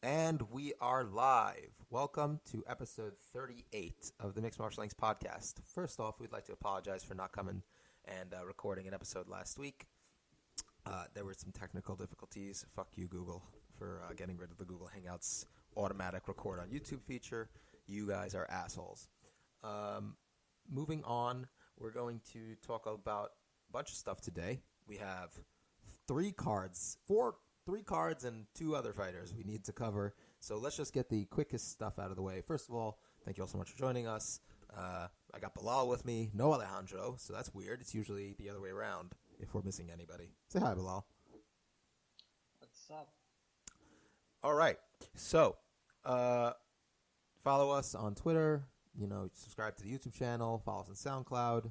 And we are live. Welcome to episode 38 of the Mixed Martial Arts podcast. First off, we'd like to apologize for not coming and recording an episode last week. There were some technical difficulties. Fuck you, Google, for getting rid of the Google Hangouts automatic record on YouTube feature. You guys are assholes. Moving on, we're going to talk about a bunch of stuff today. We have three cards and two other fighters we need to cover. So let's just get the quickest stuff out of the way. First of all, thank you all so much for joining us. I got Bilal with me, no Alejandro, so that's weird. It's usually the other way around if we're missing anybody. Say hi, Bilal. What's up? All right. So follow us on Twitter. Subscribe to the YouTube channel. Follow us on SoundCloud.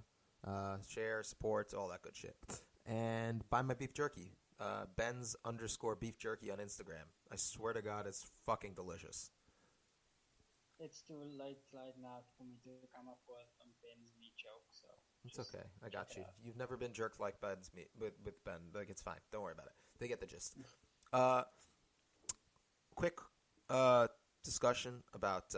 Share, support, all that good shit. And buy my beef jerky. Ben's_beef jerky on Instagram. I swear to God, it's fucking delicious. It's too late right now for me to come up with Ben's meat joke, so it's okay. I got you. You've never been jerked like Ben's meat with Ben. Like, it's fine. Don't worry about it. They get the gist. Quick discussion about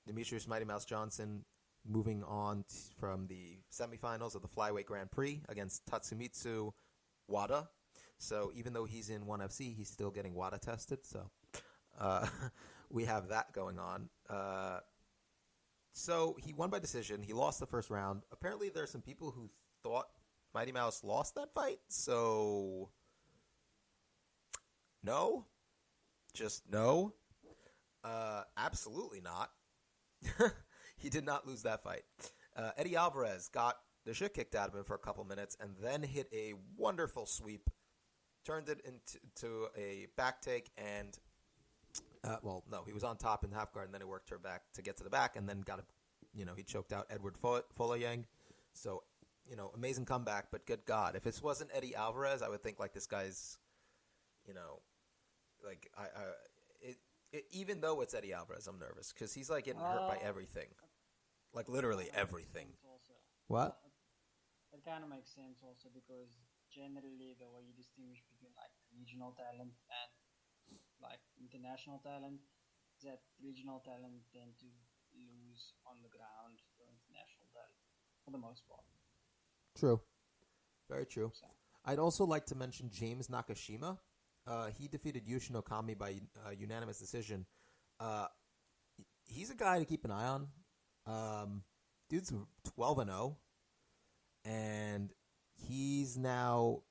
Demetrius Mighty Mouse Johnson moving on from the semifinals of the Flyweight Grand Prix against Tatsumitsu WADA. So even though he's in ONE FC, he's still getting WADA tested. So we have that going on. So he won by decision. He lost the first round. Apparently there are some people who thought Mighty Mouse lost that fight. So no. Just no. Absolutely not. He did not lose that fight. Eddie Alvarez got the shit kicked out of him for a couple minutes and then hit a wonderful sweep, turned it into a back take, and he was on top in half guard, and then he worked her back to get to the back, and then he choked out Edward Folayang. So, amazing comeback, but good God, if this wasn't Eddie Alvarez, I would think like this guy's, even though it's Eddie Alvarez, I'm nervous because he's like getting hurt by everything, like literally everything. What? It kind of makes sense also because generally the way you distinguish between like regional talent and like international talent is that regional talent tend to lose on the ground to international talent for the most part. True. Very true. So. I'd also like to mention James Nakashima. He defeated Yushin Okami by unanimous decision. He's a guy to keep an eye on. Dude's 12-0, and he's now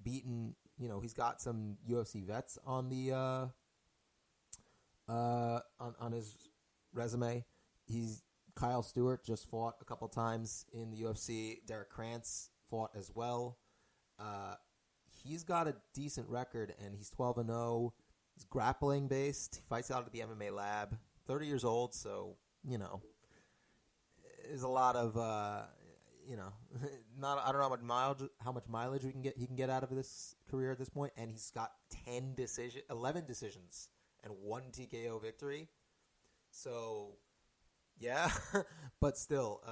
beaten. He's got some UFC vets on the on his resume. Kyle Stewart just fought a couple times in the UFC. Derek Krantz fought as well. He's got a decent record, and he's 12-0. He's grappling based. He fights out at the MMA lab. 30 years old, so there's a lot of not. I don't know how much mileage he can get out of this career at this point, and he's got 11 decisions, and 1 TKO victory. So, yeah, but still,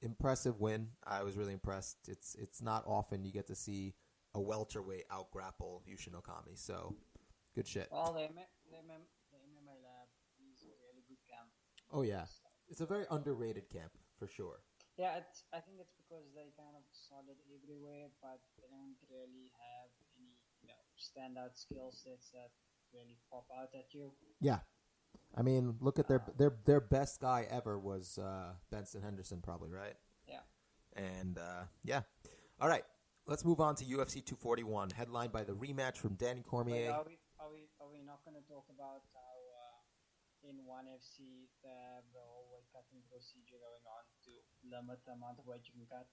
impressive win. I was really impressed. It's not often you get to see a welterweight out-grapple Yushin Okami, so good shit. Well, the MMA lab is a really good camp. Oh, yeah. It's a very underrated camp, for sure. Yeah, I think it's because they kind of solid everywhere, but they don't really have any, standout skill sets that really pop out at you. Yeah. I mean, look at their best guy ever was Benson Henderson, probably, right? Yeah. And, yeah. All right. Let's move on to UFC 241, headlined by the rematch from Daniel Cormier. Wait, are we not going to talk about how in ONE FC they have the whole weight cutting procedure going on to limit the amount of weight you can cut?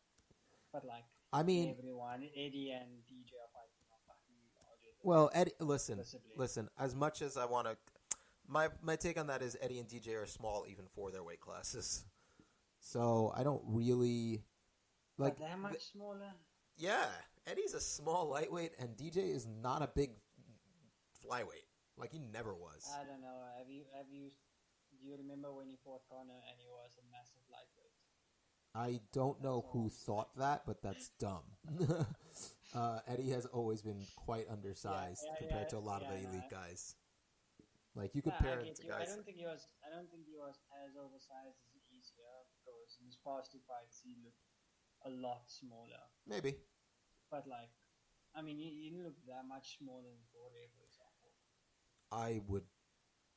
But everyone, Eddie and DJ are fighting on fucking larger. Well, Eddie, listen. As much as I want to, my take on that is Eddie and DJ are small even for their weight classes. So I don't really like. But they're much smaller. Yeah, Eddie's a small lightweight, and DJ is not a big flyweight. Like, he never was. I don't know. Do you remember when he fought Conor and he was a massive lightweight? I don't know who thought that, but that's dumb. Eddie has always been quite undersized compared to a lot of the elite guys. Like you Nah, compare I it get to you. I guys. don't think he was. I don't think he was as oversized as he is here because in his past two fights he looked a lot smaller. Maybe. But like, I mean, he didn't look that much smaller than Poirier, for example. I would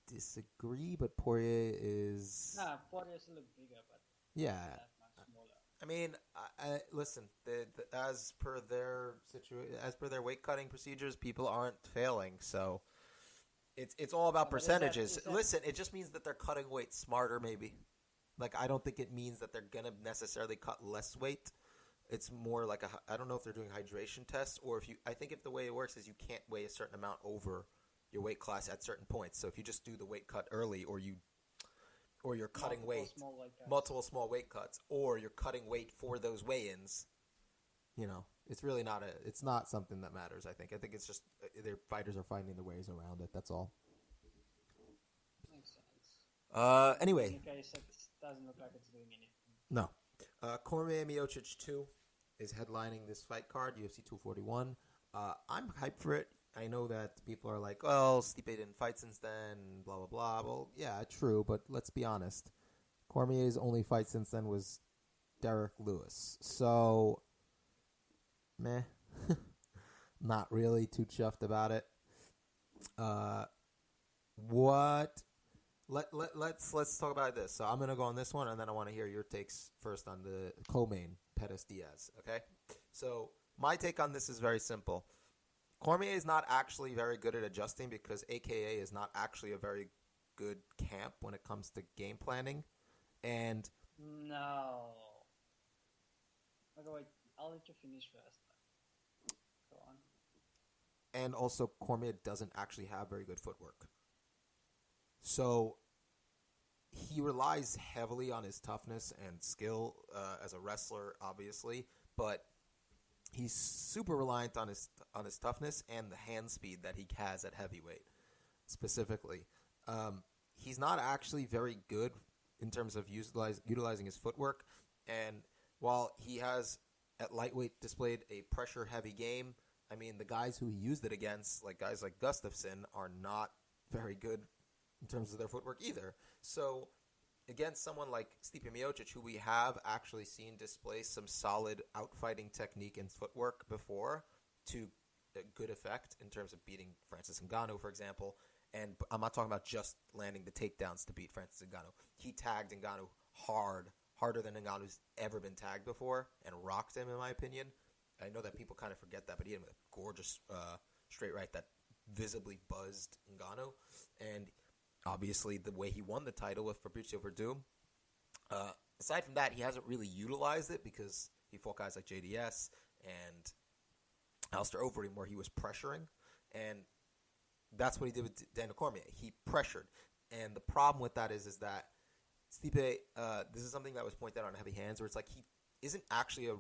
disagree, but Poirier is. Nah, Poirier still looked bigger, but Yeah. not that much smaller. I mean, listen. As per their weight cutting procedures, people aren't failing. So it's all about percentages. Listen, it just means that they're cutting weight smarter, maybe. Like I don't think it means that they're gonna necessarily cut less weight. It's more like I don't know if they're doing hydration tests or if you. I think if the way it works is you can't weigh a certain amount over your weight class at certain points. So if you just do the weight cut early, or you're cutting multiple small weight cuts, or you're cutting weight for those weigh-ins, it's really not it's not something that matters. I think it's just their fighters are finding the ways around it. That's all. Makes sense. Anyway, In case it doesn't look like it's doing anything. No. Cormier Miocic 2 is headlining this fight card, UFC 241. I'm hyped for it. I know that people are like, well, Stipe didn't fight since then, blah, blah, blah. Well, yeah, true, but let's be honest. Cormier's only fight since then was Derek Lewis. So, meh. Not really too chuffed about it. Let's talk about this. So I'm going to go on this one, and then I want to hear your takes first on the co-main, Pettis Diaz, okay? So my take on this is very simple. Cormier is not actually very good at adjusting because AKA is not actually a very good camp when it comes to game planning. And no. Okay, wait. I'll let you finish first. Go on. And also, Cormier doesn't actually have very good footwork. So he relies heavily on his toughness and skill as a wrestler, obviously, but he's super reliant on his toughness and the hand speed that he has at heavyweight, specifically. He's not actually very good in terms of utilizing his footwork, and while he has at lightweight displayed a pressure-heavy game, I mean, the guys who he used it against, like guys like Gustafsson, are not very good in terms of their footwork either. So against someone like Stipe Miocic, who we have actually seen display some solid outfighting technique and footwork before to a good effect in terms of beating Francis Ngannou, for example. And I'm not talking about just landing the takedowns to beat Francis Ngannou. He tagged Ngannou harder than Ngannou's ever been tagged before, and rocked him, in my opinion. I know that people kind of forget that, but he had a gorgeous straight right that visibly buzzed Ngannou. And obviously, the way he won the title with Fabricio Verdum. Aside from that, he hasn't really utilized it because he fought guys like JDS and Alistair Overeem where he was pressuring. And that's what he did with Daniel Cormier. He pressured. And the problem with that is that Stipe, this is something that was pointed out on Heavy Hands, where it's like he isn't actually a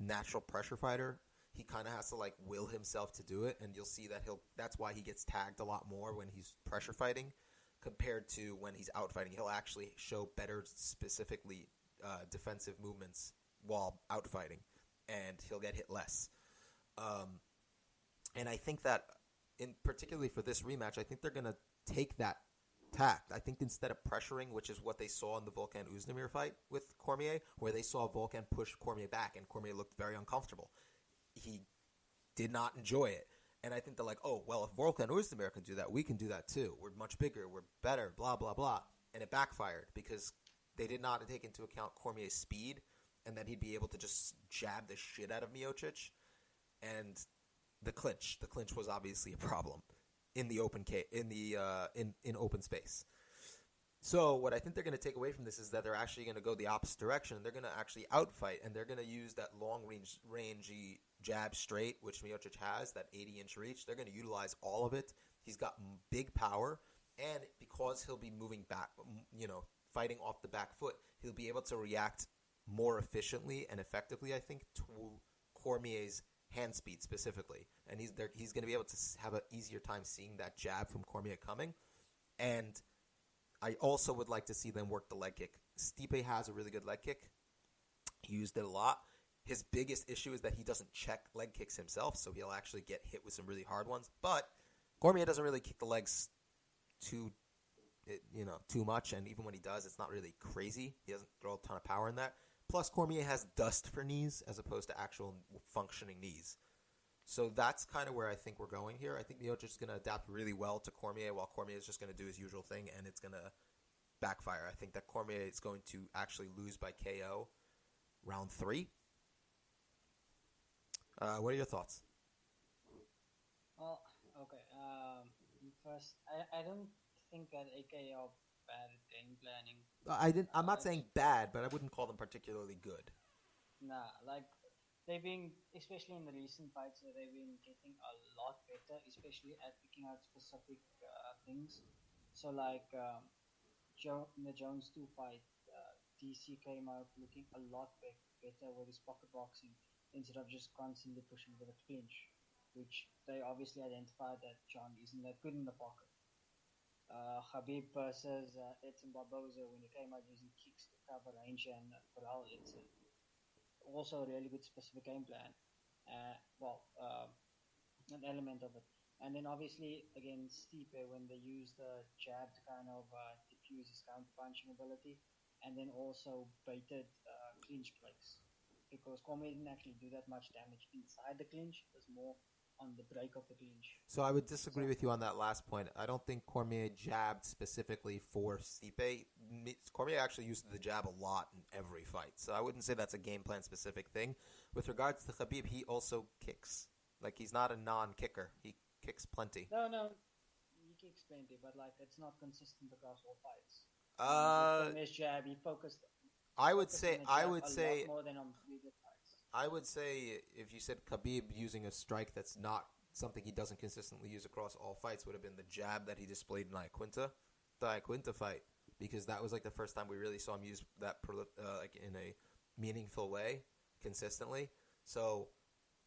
natural pressure fighter. He kind of has to like will himself to do it, and you'll see that that's why he gets tagged a lot more when he's pressure fighting compared to when he's out fighting. He'll actually show better specifically defensive movements while out fighting, and he'll get hit less. And I think that particularly for this rematch, I think they're going to take that tact. I think instead of pressuring, which is what they saw in the Volkan Oezdemir fight with Cormier, where they saw Volkan push Cormier back and Cormier looked very uncomfortable. He did not enjoy it. And I think they're like, oh, well, if Volkan Oezdemir can do that, we can do that too. We're much bigger. We're better, blah, blah, blah. And it backfired because they did not take into account Cormier's speed and that he'd be able to just jab the shit out of Miocic. And the clinch was obviously a problem in the open in open space. So what I think they're going to take away from this is that they're actually going to go the opposite direction. They're going to actually outfight, and they're going to use that long-rangey jab straight, which Miocic has, that 80-inch reach. They're going to utilize all of it. He's got big power, and because he'll be moving back, fighting off the back foot, he'll be able to react more efficiently and effectively, I think, to Cormier's hand speed specifically. And he's going to be able to have an easier time seeing that jab from Cormier coming. And I also would like to see them work the leg kick. Stipe has a really good leg kick. He used it a lot. His biggest issue is that he doesn't check leg kicks himself, so he'll actually get hit with some really hard ones. But Cormier doesn't really kick the legs too much, and even when he does, it's not really crazy. He doesn't throw a ton of power in that. Plus, Cormier has dust for knees as opposed to actual functioning knees. So that's kind of where I think we're going here. I think Miocic is going to adapt really well to Cormier, while Cormier is just going to do his usual thing, and it's going to backfire. I think that Cormier is going to actually lose by KO round 3. What are your thoughts? Well, okay. First, I don't think that AK are bad at game planning. I'm not saying bad, but I wouldn't call them particularly good. Nah, like they've been, especially in the recent fights, they've been getting a lot better, especially at picking out specific things. So like in the Jones 2 fight, DC came out looking a lot better with his pocket boxing instead of just constantly pushing with a clinch, which they obviously identified that John isn't that good in the pocket. Khabib versus Edson Barboza, when he came out using kicks to cover range and corral Edson. Also a really good specific game plan. An element of it. And then obviously against Stipe, when they used the jab to kind of diffuse his counter-punching ability, and then also baited clinch breaks. Because Cormier didn't actually do that much damage inside the clinch. It was more on the break of the clinch. So I would disagree with you on that last point. I don't think Cormier jabbed specifically for Stipe. Cormier actually used the jab a lot in every fight. So I wouldn't say that's a game plan specific thing. With regards to Khabib, he also kicks. Like, he's not a non-kicker. He kicks plenty. No, he kicks plenty, but like it's not consistent across all fights. Cormier's jab, he focused. I would say more than on previous fights. I would say if you said Khabib using a strike that's not something he doesn't consistently use across all fights, would have been the jab that he displayed in the Iaquinta fight, because that was like the first time we really saw him use that like in a meaningful way consistently. So,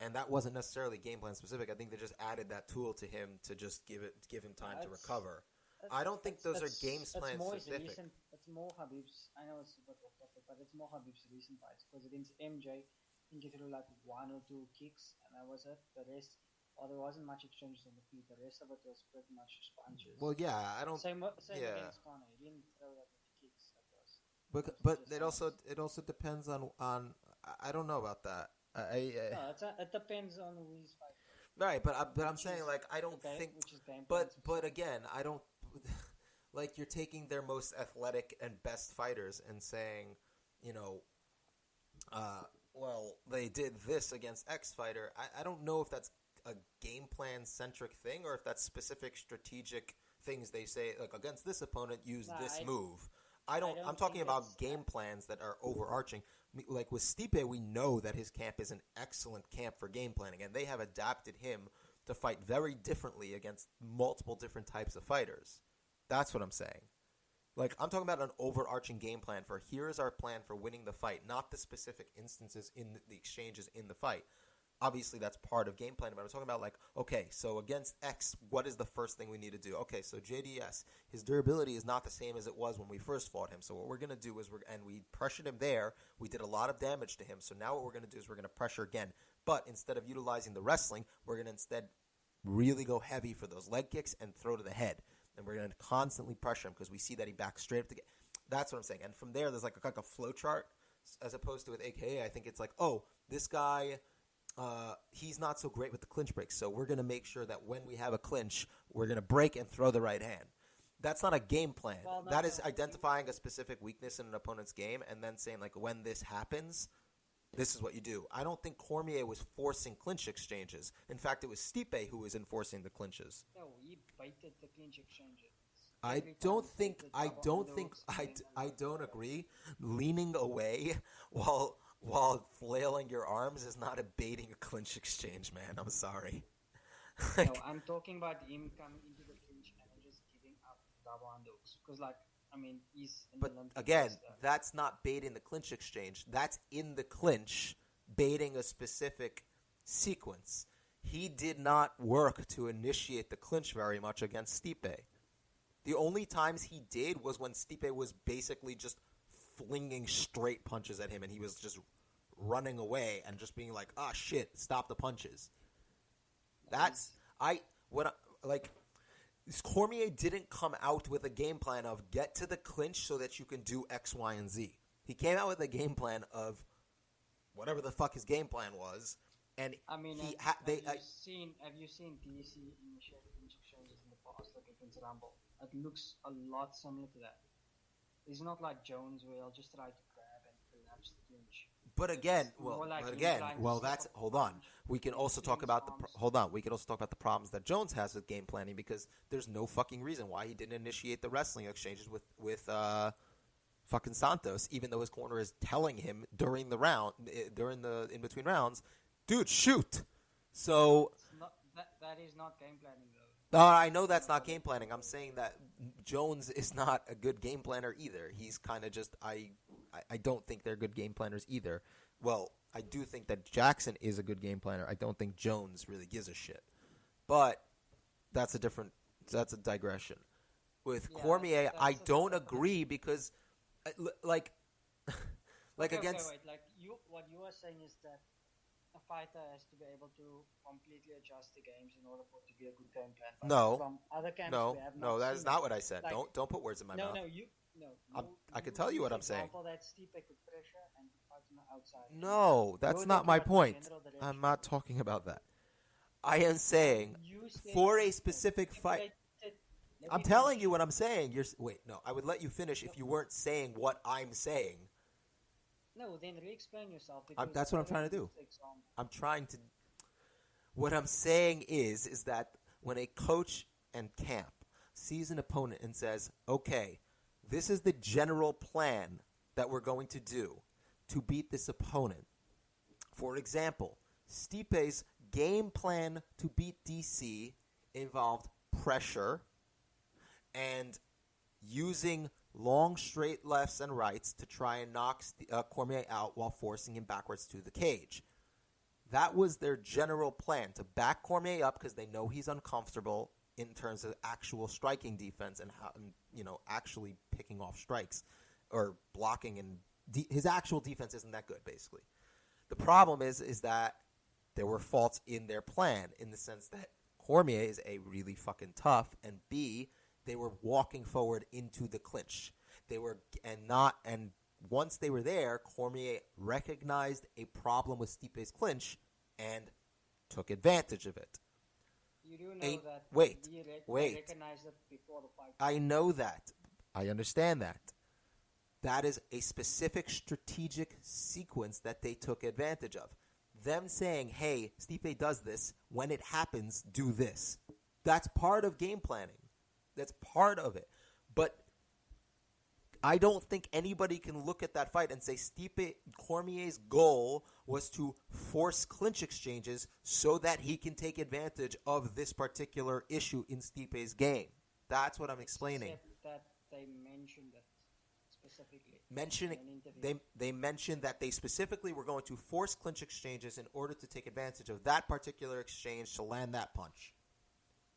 and that wasn't necessarily game plan specific. I think they just added that tool to him to just give him time to recover. I don't think those are game plan specific. It's more Khabib's. I know it's a bit off topic, but it's more Khabib's recent fights, because against MJ, I think he threw like 1 or 2 kicks, and that was it. The rest, there wasn't much exchanges on the feet. The rest of it was pretty much just punches. Well, yeah, I don't. Same against Conor. He didn't throw that many kicks. But it also depends on I don't know about that. It depends on who he's fighting. Right, but I'm saying, like, I don't think. But again, I don't. Like, you're taking their most athletic and best fighters and saying, well, they did this against X fighter. I don't know if that's a game plan centric thing, or if that's specific strategic things they say, like, against this opponent, use this move. I'm talking about game plans that are overarching. Like with Stipe, we know that his camp is an excellent camp for game planning, and they have adapted him to fight very differently against multiple different types of fighters. That's what I'm saying. Like, I'm talking about an overarching game plan for here's our plan for winning the fight, not the specific instances in the exchanges in the fight. Obviously, that's part of game planning, but I'm talking about, like, okay, so against X, what is the first thing we need to do? Okay, so JDS, his durability is not the same as it was when we first fought him. So what we're going to do is we pressured him there. We did a lot of damage to him. So now what we're going to do is we're going to pressure again. But instead of utilizing the wrestling, we're going to instead really go heavy for those leg kicks and throw to the head. And we're going to constantly pressure him because we see that he backs straight up to get. That's what I'm saying. And from there, there's like a flow chart, as opposed to with AKA. I think it's like, oh, this guy, he's not so great with the clinch breaks. So we're going to make sure that when we have a clinch, we're going to break and throw the right hand. That's not a game plan. Well, that is identifying a specific weakness in an opponent's game and then saying, like, when this happens, this is what you do. I don't think Cormier was forcing clinch exchanges. In fact, it was Stipe who was enforcing the clinches. No, he baited the clinch exchanges. I don't agree. Leaning away while flailing your arms is not a baiting a clinch exchange, man. I'm sorry. No, I'm talking about him coming into the clinch and then just giving up double underhooks. Because, like, I mean, he's in the Olympics. Again, that's not baiting the clinch exchange. That's in the clinch, baiting a specific sequence. He did not work to initiate the clinch very much against Stipe. The only times he did was when Stipe was basically just flinging straight punches at him, and he was just running away and just being like, "Ah, shit, stop the punches." Cormier didn't come out with a game plan of get to the clinch so that you can do X, Y, and Z. He came out with a game plan of whatever the fuck his game plan was, and I mean, he have you seen DC initiated exchanges in the past, like against Rumble? It looks a lot similar to that. It's not like Jones where he'll just try to grab and collapse the clinch. But again, hold on. We can also talk about We can also talk about the problems that Jones has with game planning, because there's no fucking reason why he didn't initiate the wrestling exchanges with fucking Santos, even though his corner is telling him during the in between rounds, dude, shoot. So that is not game planning though. I know that's not game planning. I'm saying that Jones is not a good game planner either. He's kind of just I don't think they're good game planners either. Well, I do think that Jackson is a good game planner. I don't think Jones really gives a shit. But that's a digression. With Cormier, I don't agree because, like against. Okay, wait. What you are saying is that a fighter has to be able to completely adjust the games in order for it to be a good game plan. No. From other camps, no, that is not what I said. Don't put words in my mouth. I can tell you what I'm saying. That Stipe could pressure and fight on the outside. No, that's not my point. I'm not talking about that. I am saying for a specific fight. I'm telling you what I'm saying. I would let you finish if you weren't saying what I'm saying. No, then re-explain yourself. That's what I'm trying to do. What I'm saying is that when a coach and camp sees an opponent and says, okay, this is the general plan that we're going to do to beat this opponent. For example, Stipe's game plan to beat DC involved pressure and using long straight lefts and rights to try and knock Cormier out while forcing him backwards to the cage. That was their general plan, to back Cormier up because they know he's uncomfortable in terms of actual striking defense and how, actually picking off strikes or blocking, and his actual defense isn't that good, basically. The problem is that there were faults in their plan in the sense that Cormier is A, really fucking tough, and B, they were walking forward into the clinch. And once they were there, Cormier recognized a problem with Stipe's clinch and took advantage of it. You do know that. Wait. Recognized it before the fight. I know that. I understand that. That is a specific strategic sequence that they took advantage of. Them saying, hey, Stipe does this. When it happens, do this. That's part of game planning. That's part of it. But I don't think anybody can look at that fight and say Stipe Cormier's goal was to force clinch exchanges so that he can take advantage of this particular issue in Stipe's game. That's what I'm explaining. Except that they mentioned that specifically. They mentioned that they specifically were going to force clinch exchanges in order to take advantage of that particular exchange to land that punch.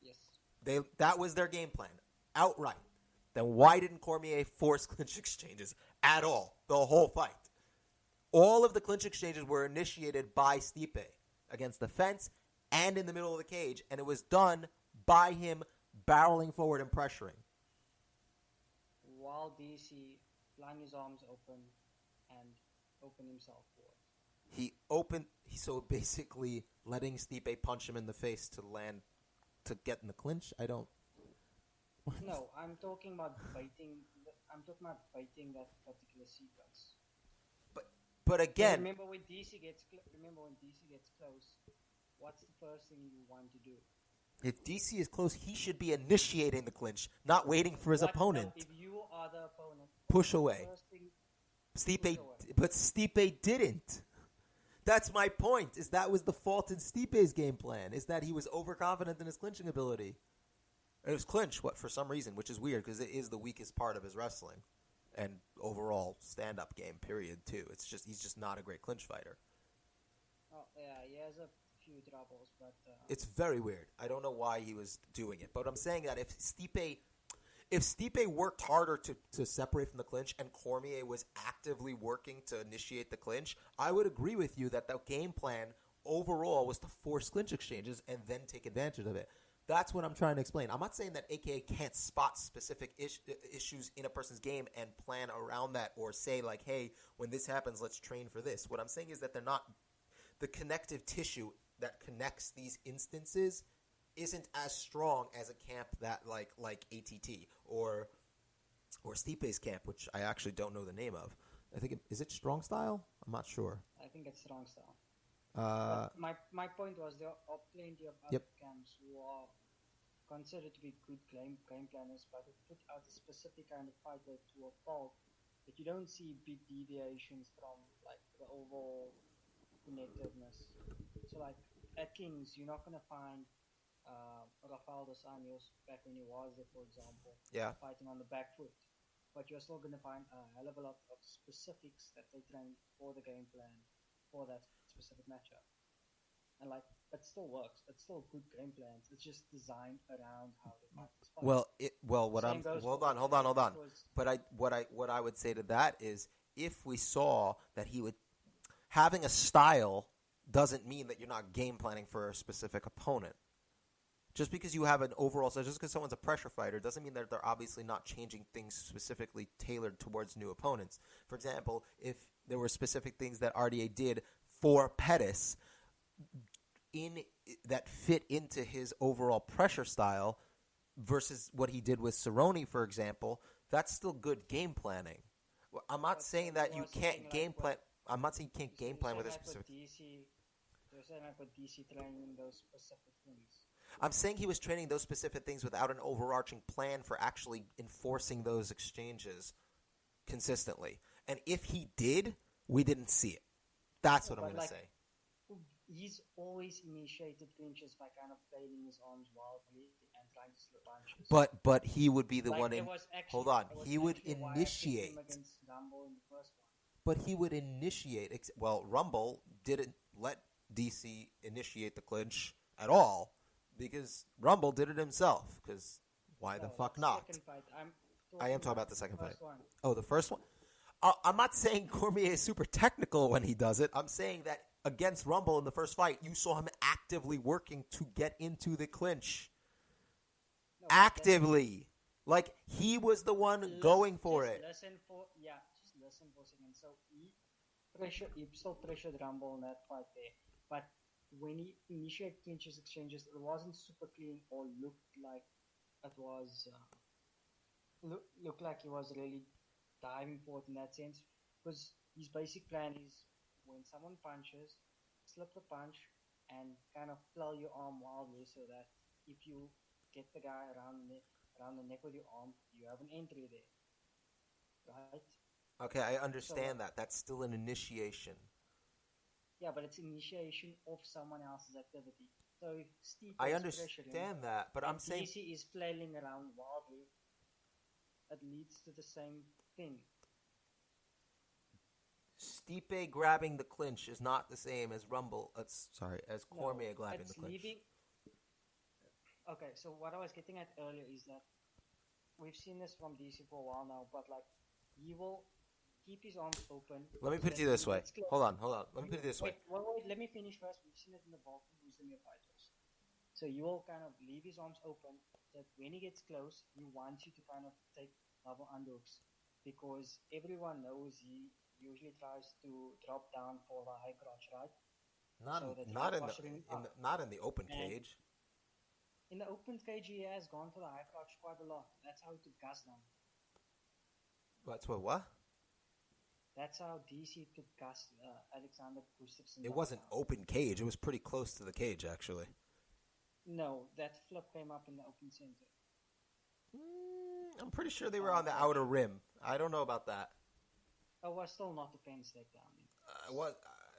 Yes. That was their game plan, outright. Then why didn't Cormier force clinch exchanges at all, the whole fight? All of the clinch exchanges were initiated by Stipe against the fence and in the middle of the cage, and it was done by him barreling forward and pressuring. While DC flung his arms open and opened himself forward. So basically letting Stipe punch him in the face to get in the clinch? No, I'm talking about baiting. I'm talking about baiting that particular sequence. But again, remember when DC gets close, what's the first thing you want to do? If DC is close, he should be initiating the clinch, not waiting for his opponent. No, if you are the opponent, push away. But Stipe didn't. That's my point. Is that was the fault in Stipe's game plan? Is that he was overconfident in his clinching ability? It was clinch, for some reason, which is weird because it is the weakest part of his wrestling and overall stand-up game. Period. Too. He's just not a great clinch fighter. Oh yeah, he has a few troubles, but it's very weird. I don't know why he was doing it, but I'm saying that if Stipe worked harder to separate from the clinch and Cormier was actively working to initiate the clinch, I would agree with you that the game plan overall was to force clinch exchanges and then take advantage of it. That's what I'm trying to explain. I'm not saying that AKA can't spot specific issues in a person's game and plan around that or say, like, hey, when this happens, let's train for this. What I'm saying is that they're not – the connective tissue that connects these instances isn't as strong as a camp that like ATT or Stipe's camp, which I actually don't know the name of. I think is it Strong Style? I'm not sure. I think it's Strong Style. My point was there are plenty of other camps who are considered to be good game planners, but who put out a specific kind of fighter to a fault that you don't see big deviations from like the overall connectiveness. So like at Kings, you're not gonna find Rafael dos Anjos back when he was there, for example, fighting on the back foot. But you're still going to find a hell of a lot of specifics that they train for the game plan for that specific matchup. And like, it still works. It's still good game plans. It's just designed around how they fight this fight. Hold on. But what I would say to that is, if we saw that he would having a style doesn't mean that you're not game planning for a specific opponent. Just because you have an overall, so just because someone's a pressure fighter doesn't mean that they're obviously not changing things specifically tailored towards new opponents. For example, if there were specific things that RDA did for Pettis that fit into his overall pressure style versus what he did with Cerrone, for example, that's still good game planning. I'm not saying that you can't game plan. I'm not saying you can't game plan with a specific. You're saying like with DC training those specific things. I'm saying he was training those specific things without an overarching plan for actually enforcing those exchanges consistently. And if he did, we didn't see it. That's what I'm going to say. He's always initiated clinches by kind of flailing his arms wildly and trying to slip punches. But he would be the one in. Hold on. He would initiate. But he would initiate. Well, Rumble didn't let DC initiate the clinch at all. Because Rumble did it himself. Because why the fuck not? I am talking about the second fight. Oh, the first one? I'm not saying Cormier is super technical when he does it. I'm saying that against Rumble in the first fight, you saw him actively working to get into the clinch. Actively. Like, he was the one going for it. Just listen for a second. So, he still pressured Rumble in that fight there. But when he initiated clinches exchanges, it wasn't super clean or looked like it was looked like he was really diving for it in that sense. Because his basic plan is when someone punches, slip the punch and kind of flail your arm wildly so that if you get the guy around the neck with your arm, you have an entry there. Right? Okay, I understand that. That's still an initiation. Yeah, but it's initiation of someone else's activity. So if Steve I understand that, but I'm saying DC is flailing around wildly, it leads to the same thing. Stipe grabbing the clinch is not the same as as Cormier grabbing the clinch. Okay, so what I was getting at earlier is that we've seen this from DC for a while now, but like he will keep his arms open. Let me put it this way. Hold on. Let me put it this way. Wait, let me finish first. We've seen it in the bulk of Uzumir fighters. So you will kind of leave his arms open that when he gets close, he wants you to kind of take double underhooks because everyone knows he usually tries to drop down for the high crotch, right? Not in the open cage. In the open cage, he has gone for the high crotch quite a lot. That's how he took Gus down. That's what? That's how DC took Alexander Gustafsson. It wasn't open cage. It was pretty close to the cage, actually. No, that flip came up in the open center. I'm pretty sure they were on the outer rim. I don't know about that. It was still not a fence takedown.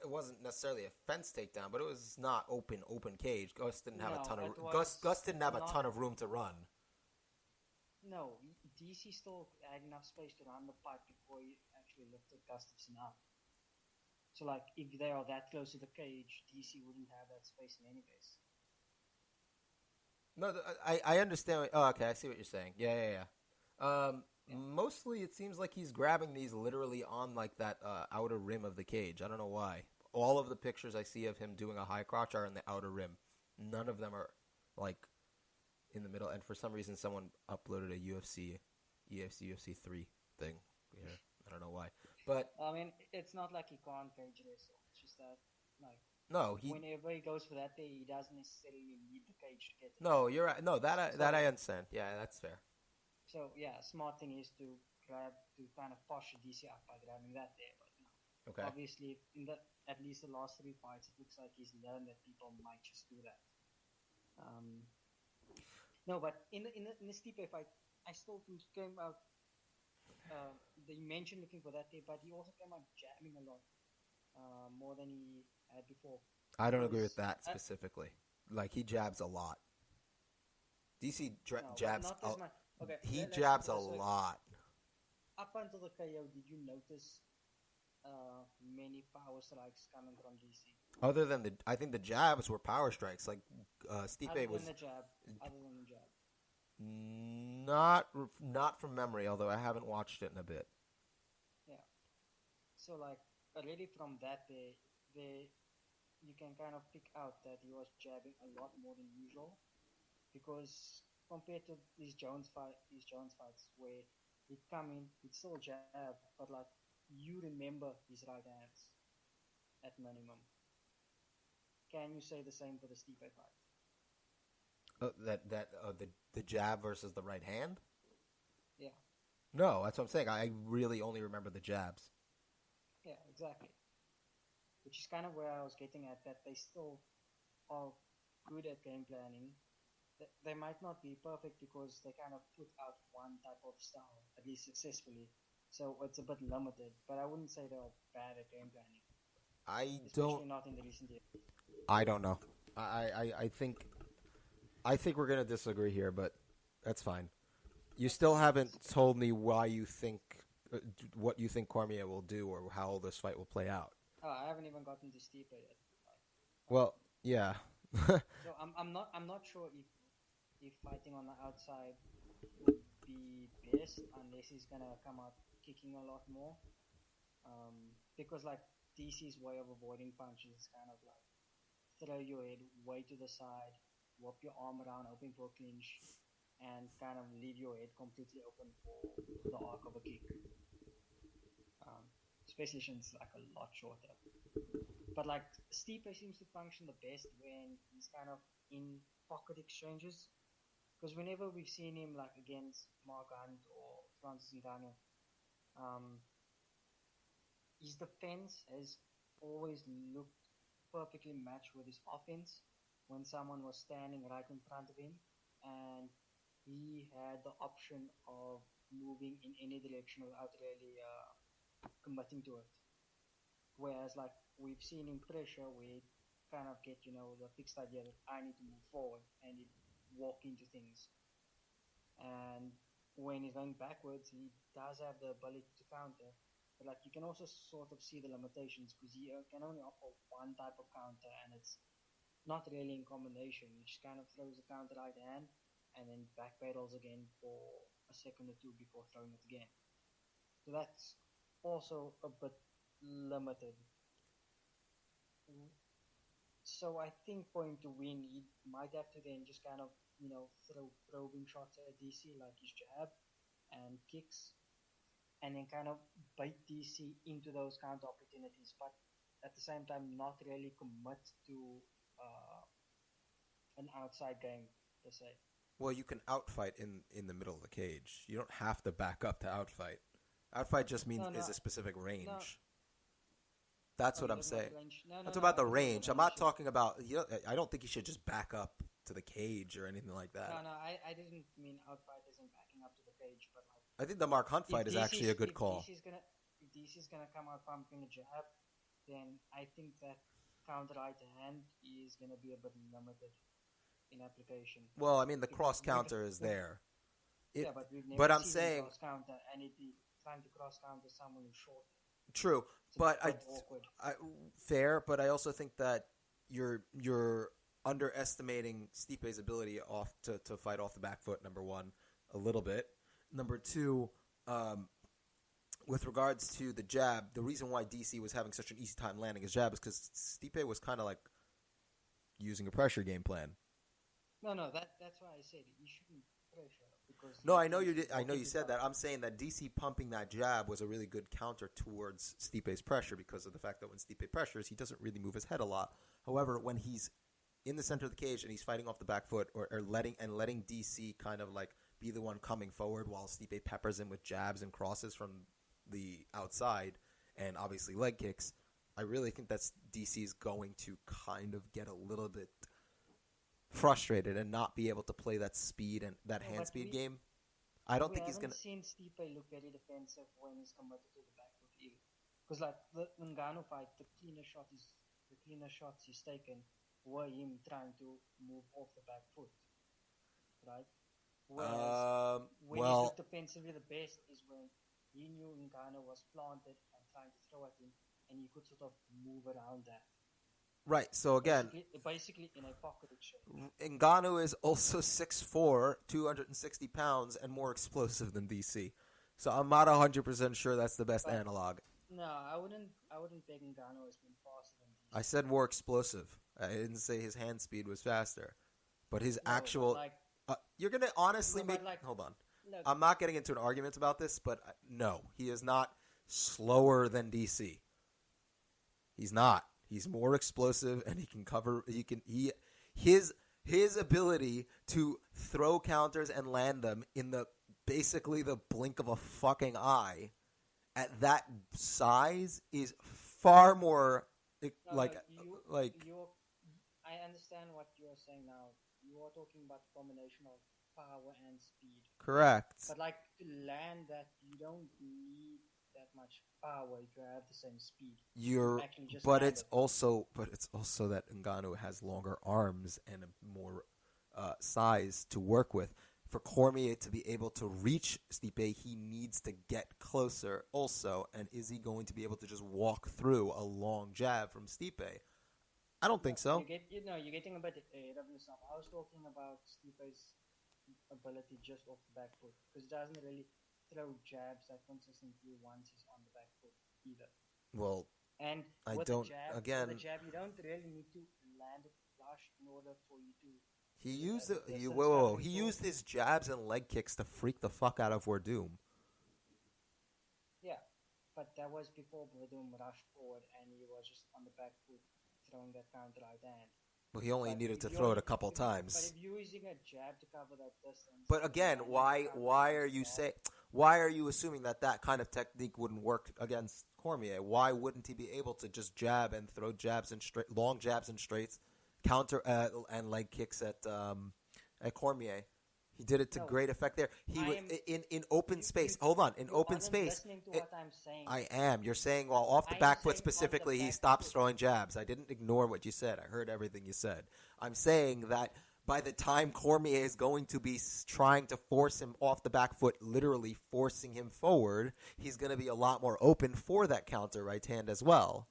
It wasn't necessarily a fence takedown, but it was not open cage. Gus didn't have a ton of room to run. No, DC still had enough space to run the pipe before he actually lifted Gustafsson up. So, like, if they are that close to the cage, DC wouldn't have that space in any case. No, I understand. Oh, okay, I see what you're saying. Yeah. Mostly, it seems like he's grabbing these literally on, like, that outer rim of the cage. I don't know why. All of the pictures I see of him doing a high crotch are in the outer rim. None of them are, like, in the middle, and for some reason someone uploaded a UFC 3 thing. Yeah, I don't know why. But I mean, it's not like he can't cage wrestle. It's just that, like, no, whenever he goes for that day, he doesn't necessarily need the cage to get it. No, you're right. No, that I understand. Yeah, that's fair. So, yeah, smart thing is to kind of posture DC up by grabbing that there. But no. Okay. Obviously, at least the last 3 fights, it looks like he's learned that people might just do that. No, but in the Stipe fight, I still think he came out. They mentioned looking for that day, but he also came out jabbing a lot, more than he had before. I don't agree with that specifically. Like, he jabs a lot. DC jabs. Okay, he jabs a lot. Up until the KO, did you notice many power strikes coming from DC? Other than I think the jabs were power strikes. Like Stipe Other was. Than the jab. Not from memory, although I haven't watched it in a bit. Yeah. So, like, already from that day, you can kind of pick out that he was jabbing a lot more than usual, because compared to these Jones fights where he'd come in, he'd still jab, but like you remember his right hands at minimum. Can you say the same for the Stipe fight? The jab versus the right hand? Yeah. No, that's what I'm saying. I really only remember the jabs. Yeah, exactly. Which is kind of where I was getting at, that they still are good at game planning. They might not be perfect because they kind of put out one type of style, at least successfully. So it's a bit limited, but I wouldn't say they're bad at game planning. Especially not in the recent years. I don't know. I think we're going to disagree here, but that's fine. You still haven't told me why you think, what you think Cormier will do or how this fight will play out. Oh, I haven't even gotten to Stipe yet. Well, yeah. So I'm not sure if fighting on the outside would be best unless he's gonna come out kicking a lot more. Because like DC's way of avoiding punches is kind of like throw your head way to the side, wrap your arm around, hoping for a clinch, and kind of leave your head completely open for the arc of a kick. Especially since it's like a lot shorter. But like Stipe seems to function the best when he's kind of in pocket exchanges. Because whenever we've seen him like against Mark Hunt or Francis Ngannou, his defense has always looked perfectly matched with his offense when someone was standing right in front of him and he had the option of moving in any direction without really committing to it. Whereas like we've seen him pressure where he kind of get, the fixed idea that I need to move forward and he walk into things. And when he's going backwards, he does have the ability to counter. But like you can also sort of see the limitations because he can only offer one type of counter and it's not really in combination. He just kind of throws the counter right hand and then backpedals again for a second or two before throwing it again. So that's also a bit limited. So I think for him to win, he might have to then just kind of, throw probing shots at DC like his jab and kicks, and then kind of bait DC into those counter opportunities, but at the same time not really commit to an outside game per se. Well, you can outfight in the middle of the cage. You don't have to back up to outfight. Outfight just means is a specific range. No. That's what I'm saying. That's about the range. I'm not talking about. I don't think you should just back up to the cage or anything like that. No, I didn't mean outfight isn't backing up to the cage, but like I think the Mark Hunt fight is actually a good call. If DC's gonna come out pumping a jab, then I think that counter right hand is gonna be a bit limited in application. Well, I mean the cross counter is there. But we've never I'm seen saying cross counter and it be trying to cross counter someone who's short. True, but I fair. But I also think that you're underestimating Stipe's ability to fight off the back foot. Number one, a little bit. Number two, with regards to the jab, the reason why DC was having such an easy time landing his jab is because Stipe was kind of like using a pressure game plan. No. That's why I said you shouldn't pressure because. No, I know you did. I know you said that. I'm saying that DC pumping that jab was a really good counter towards Stipe's pressure because of the fact that when Stipe pressures, he doesn't really move his head a lot. However, when he's in the center of the cage and he's fighting off the back foot or letting DC kind of like be the one coming forward while Stipe peppers him with jabs and crosses from the outside and obviously leg kicks, I really think that DC's going to kind of get a little bit frustrated and not be able to play that speed and that hand speed game. I don't think he's going to. We haven't seen Stipe look very defensive when he's committed to the back foot either. Because like the Ngannou fight, the cleaner shots he's taken were him trying to move off the back foot, right? Whereas when he looked defensively the best is when he knew Ngannou was planted and trying to throw at him, and he could sort of move around that. Right, so again... Basically in a pocket exchange. Ngannou is also 6'4", 260 pounds, and more explosive than DC. So I'm not 100% sure that's the best analog. No, I wouldn't think Ngannou has been faster than DC. I said more explosive. I didn't say his hand speed was faster. But his actual... Like, you're going to honestly make... Like, hold on. Look, I'm not getting into an argument about this, but no, he is not slower than DC. He's not. He's more explosive, and he can cover. His ability to throw counters and land them in basically the blink of a fucking eye at that size is far more I understand what you are saying now. You are talking about the combination of power and speed. Correct. But like to land that, you don't need that much power if you have the same speed. It's also that Ngannou has longer arms and a more size to work with. For Cormier to be able to reach Stipe, he needs to get closer also. And is he going to be able to just walk through a long jab from Stipe? I don't think so. You're getting a bit ahead of yourself. I was talking about Stipe's ability just off the back foot because he doesn't really throw jabs that consistently once he's on the back foot either. Well, and with the jab, you don't really need to land it flush in order for you to. He used his jabs and leg kicks to freak the fuck out of Werdum. Yeah, but that was before Werdum rushed forward and he was just on the back foot throwing that counter right hand. Well, he only needed to throw it a couple times. But if you're using a jab to cover that distance. But again, why are you assuming that kind of technique wouldn't work against Cormier? Why wouldn't he be able to just jab and throw jabs and long jabs and straights, counter and leg kicks at Cormier? He did it to great effect there. He was in open space. Hold on, in open space. Listening to what I'm saying. I am. You're saying, well, off the back foot specifically, he stops throwing jabs. I didn't ignore what you said. I heard everything you said. I'm saying that by the time Cormier is going to be trying to force him off the back foot, literally forcing him forward, he's going to be a lot more open for that counter right hand as well.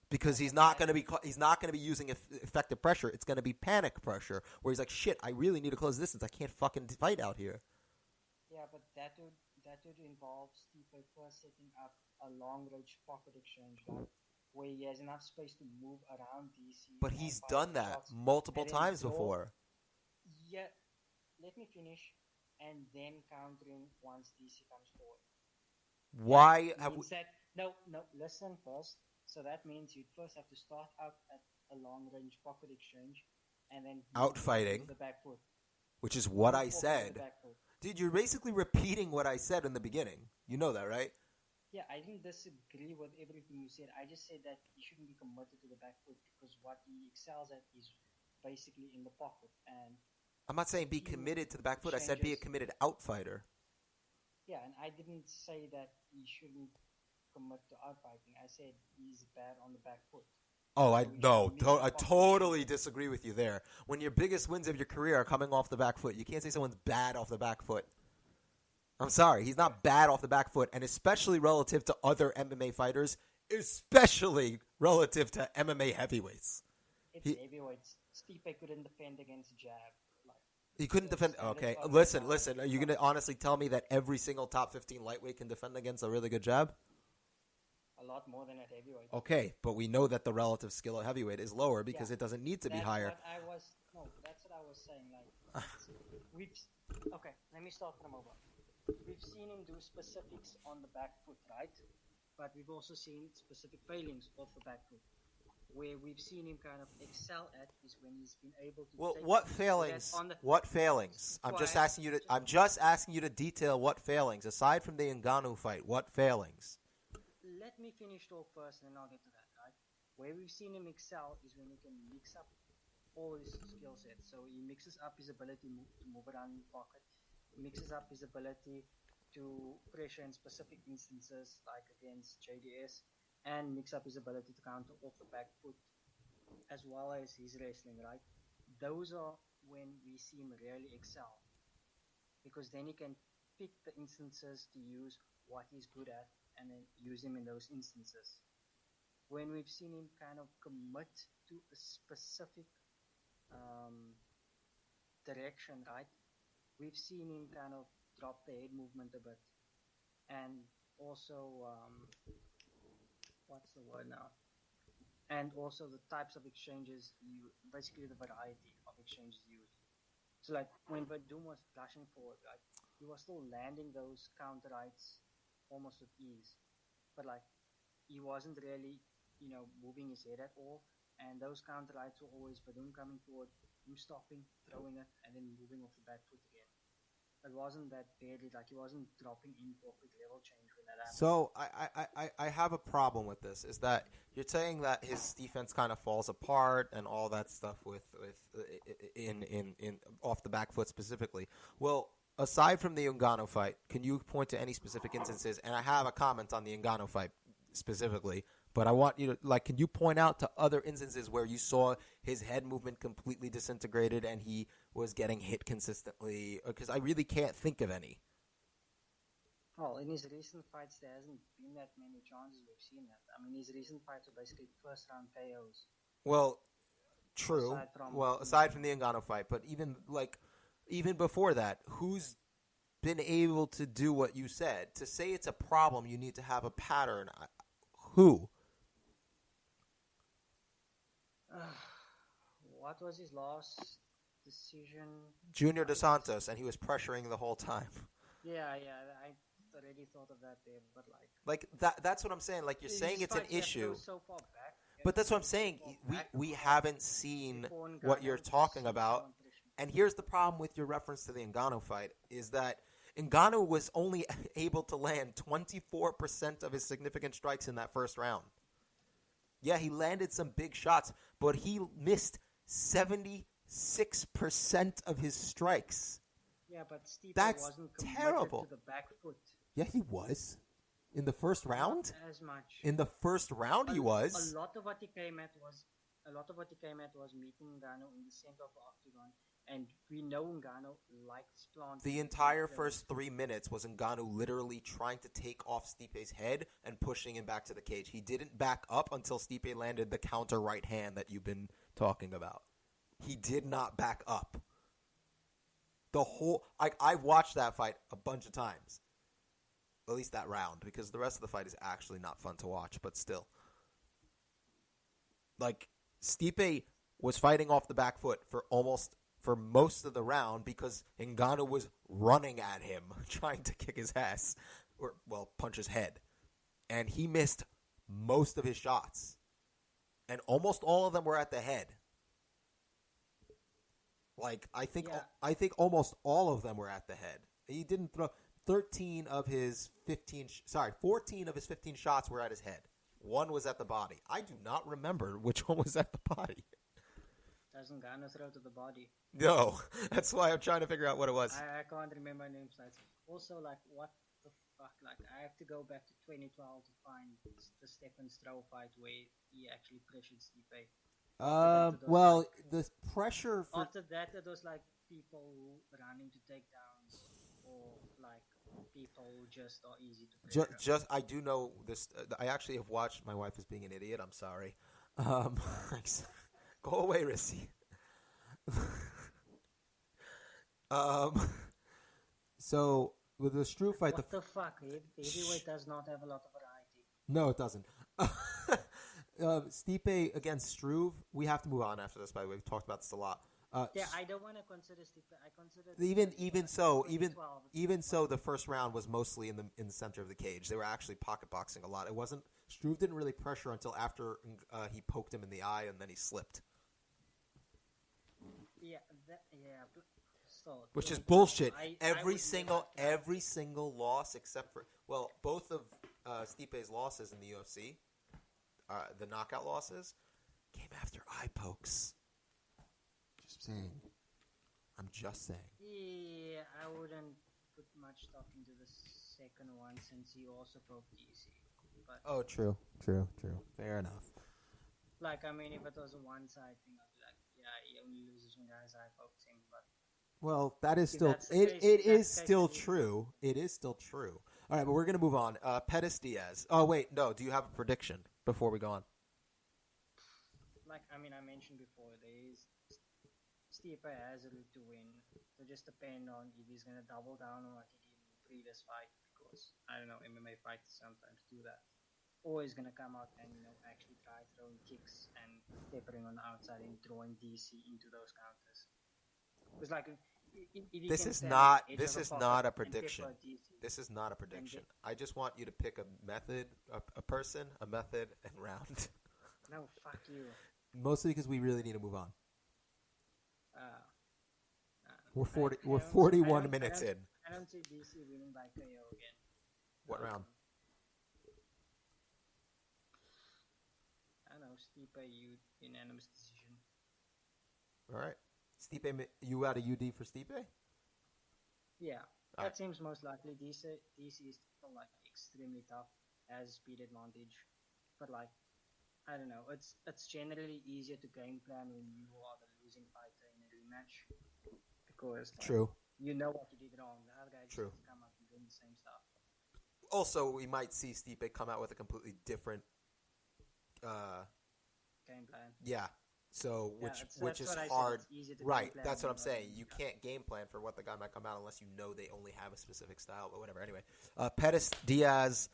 Because he's not going to be using effective pressure. It's going to be panic pressure, where he's like, "Shit, I really need to close distance. I can't fucking fight out here." Yeah, but that would involve Stipe first setting up a long range pocket exchange, right, where he has enough space to move around DC. But he's done that multiple times before. Yeah, let me finish, and then countering once DC comes forward. Why have we? No. Listen first. So that means you'd first have to start out at a long-range pocket exchange, and then outfighting the back foot, which is what I said. Dude, you're basically repeating what I said in the beginning. You know that, right? Yeah, I didn't disagree with everything you said. I just said that he shouldn't be committed to the back foot because what he excels at is basically in the pocket. And I'm not saying be committed to the back foot. I said be a committed outfighter. Yeah, and I didn't say that he shouldn't commit to outfighting. I said he's bad on the back foot. Oh, I totally disagree with you there. When your biggest wins of your career are coming off the back foot, you can't say someone's bad off the back foot. I'm sorry, he's not bad off the back foot, and especially relative to other MMA fighters, especially relative to MMA heavyweights. It's heavyweights. Stipe couldn't defend against jab. He couldn't defend. Okay, listen. Are you going to honestly tell me that every single top 15 lightweight can defend against a really good jab? A lot more than at heavyweight. Okay, but we know that the relative skill at heavyweight is lower because it doesn't need to be higher. That's what I was saying. Like, okay, let me start from over. We've seen him do specifics on the back foot, right? But we've also seen specific failings off the back foot. Where we've seen him kind of excel at is when he's been able to. Well, what failings? What failings? I'm just asking you to detail what failings aside from the Ngannou fight. What failings? Let me finish talk first, and then I'll get to that. Right? Where we've seen him excel is when he can mix up all his skill sets. So he mixes up his ability to move around in the pocket. He mixes up his ability to pressure in specific instances, like against JDS, and mix up his ability to counter off the back foot, as well as his wrestling, right? Those are when we see him really excel. Because then he can pick the instances to use what he's good at, and then use him in those instances. When we've seen him kind of commit to a specific direction, right? We've seen him kind of drop the head movement a bit, and also what's the word now? And also the types of exchanges, basically the variety of exchanges used. So like when Verdum was dashing forward, like he was still landing those counter rights almost with ease, but like he wasn't really, moving his head at all. And those counter rights were always Verdum coming forward, him stopping, throwing it, and then moving off the back foot again. It wasn't that badly, like he wasn't dropping in for a quick level change when that happened. So I have a problem with this. Is that you're saying that his defense kind of falls apart and all that stuff with in off the back foot specifically. Well, aside from the Ngannou fight, can you point to any specific instances? And I have a comment on the Ngannou fight specifically. But I want you to, can you point out to other instances where you saw his head movement completely disintegrated and he was getting hit consistently? Because I really can't think of any. Well, in his recent fights, there hasn't been that many chances we've seen that. I mean, his recent fights are basically first-round KOs. Well, true. Aside from the Ngannou fight. But even before that, who's been able to do what you said? To say it's a problem, you need to have a pattern. Who? What was his last decision? Junior Dos Santos, and he was pressuring the whole time. Yeah, I already thought of that there, but that's what I'm saying. Like, you're saying it's an issue. So far back, but that's what I'm saying. We haven't seen what you're talking about. And here's the problem with your reference to the Ngannou fight, is that Ngannou was only able to land 24% of his significant strikes in that first round. Yeah, he landed some big shots, but he missed 76% of his strikes. Yeah, but Stipe That's wasn't committed terrible. to the back foot. Yeah, he was. In the first round? Not as much. In the first round, he was. A lot of what he came at was meeting Ngannou in the center of the octagon. And we know Ngannou likes planting. The entire first 3 minutes was Ngannou literally trying to take off Stipe's head and pushing him back to the cage. He didn't back up until Stipe landed the counter right hand that you've been talking about. He did not back up. I've watched that fight a bunch of times. At least that round, because the rest of the fight is actually not fun to watch, but still. Stipe was fighting off the back foot for most of the round because Ngannou was running at him, trying to kick his ass, punch his head. And he missed most of his shots. And almost all of them were at the head. I think almost all of them were at the head. He didn't throw 14 of his 15 shots were at his head. One was at the body. I do not remember which one was at the body. Doesn't Ngannou throw to the body? No, that's why I'm trying to figure out what it was. I can't remember names. Also, what the fuck? I have to go back to 2012 to find the Stephen Stroh fight where he actually pressured Stipe. The pressure for... After that, it was people running to takedowns or people who just are easy to pressure. I do know this. I actually have watched My Wife Is Being an Idiot. I'm sorry. Go away, Rissy. So with the Struve fight, what the fuck? Heavyweight does not have a lot of variety. No, it doesn't. Stipe against Struve. We have to move on after this. By the way, we've talked about this a lot. I don't want to consider Stipe. I consider even so, the first round was mostly in the center of the cage. They were actually pocket boxing a lot. It wasn't Struve didn't really pressure until after he poked him in the eye and then he slipped. So, which is bullshit. Every single loss except for both of Stipe's losses in the UFC, the knockout losses, came after eye pokes. Just saying. I'm just saying. Yeah, I wouldn't put much stock into the second one since he also poked DC. But true. Fair enough. Like, I mean, if it was a one-side thing, I'd be like, yeah, he only loses when guys eye pokes him. But well, that is still it is still true. It is still true. All right, but we're gonna move on. Pettis Diaz. Oh wait, no. Do you have a prediction before we go on? Like, I mean, I mentioned before, Stipe has a route to win. So just depend on if he's gonna double down on what he did in the previous fight, because I don't know, MMA fighters sometimes do that. Or he's gonna come out and actually try throwing kicks and peppering on the outside and throwing DC into those counters. Because like, this is not a prediction. This is not a prediction. I just want you to pick a method, a person, a method, and round. No, fuck you. Mostly because we really need to move on. We're 41 minutes in. I don't see DC winning by KO again. What round? I don't know, Stipe, unanimous decision. All right. Stipe, you got a UD for Stipe? Yeah, that seems most likely. DC is still like extremely tough, has speed advantage, but like, I don't know. It's generally easier to game plan when you are the losing fighter in a rematch, because true. You know what you did wrong. The other guy just come up and doing the same stuff. Also, we might see Stipe come out with a completely different game plan. Yeah. So which is hard, right? That's what I'm saying. You can't game plan for what the guy might come out unless you know they only have a specific style. But whatever. Anyway, Pettis Diaz.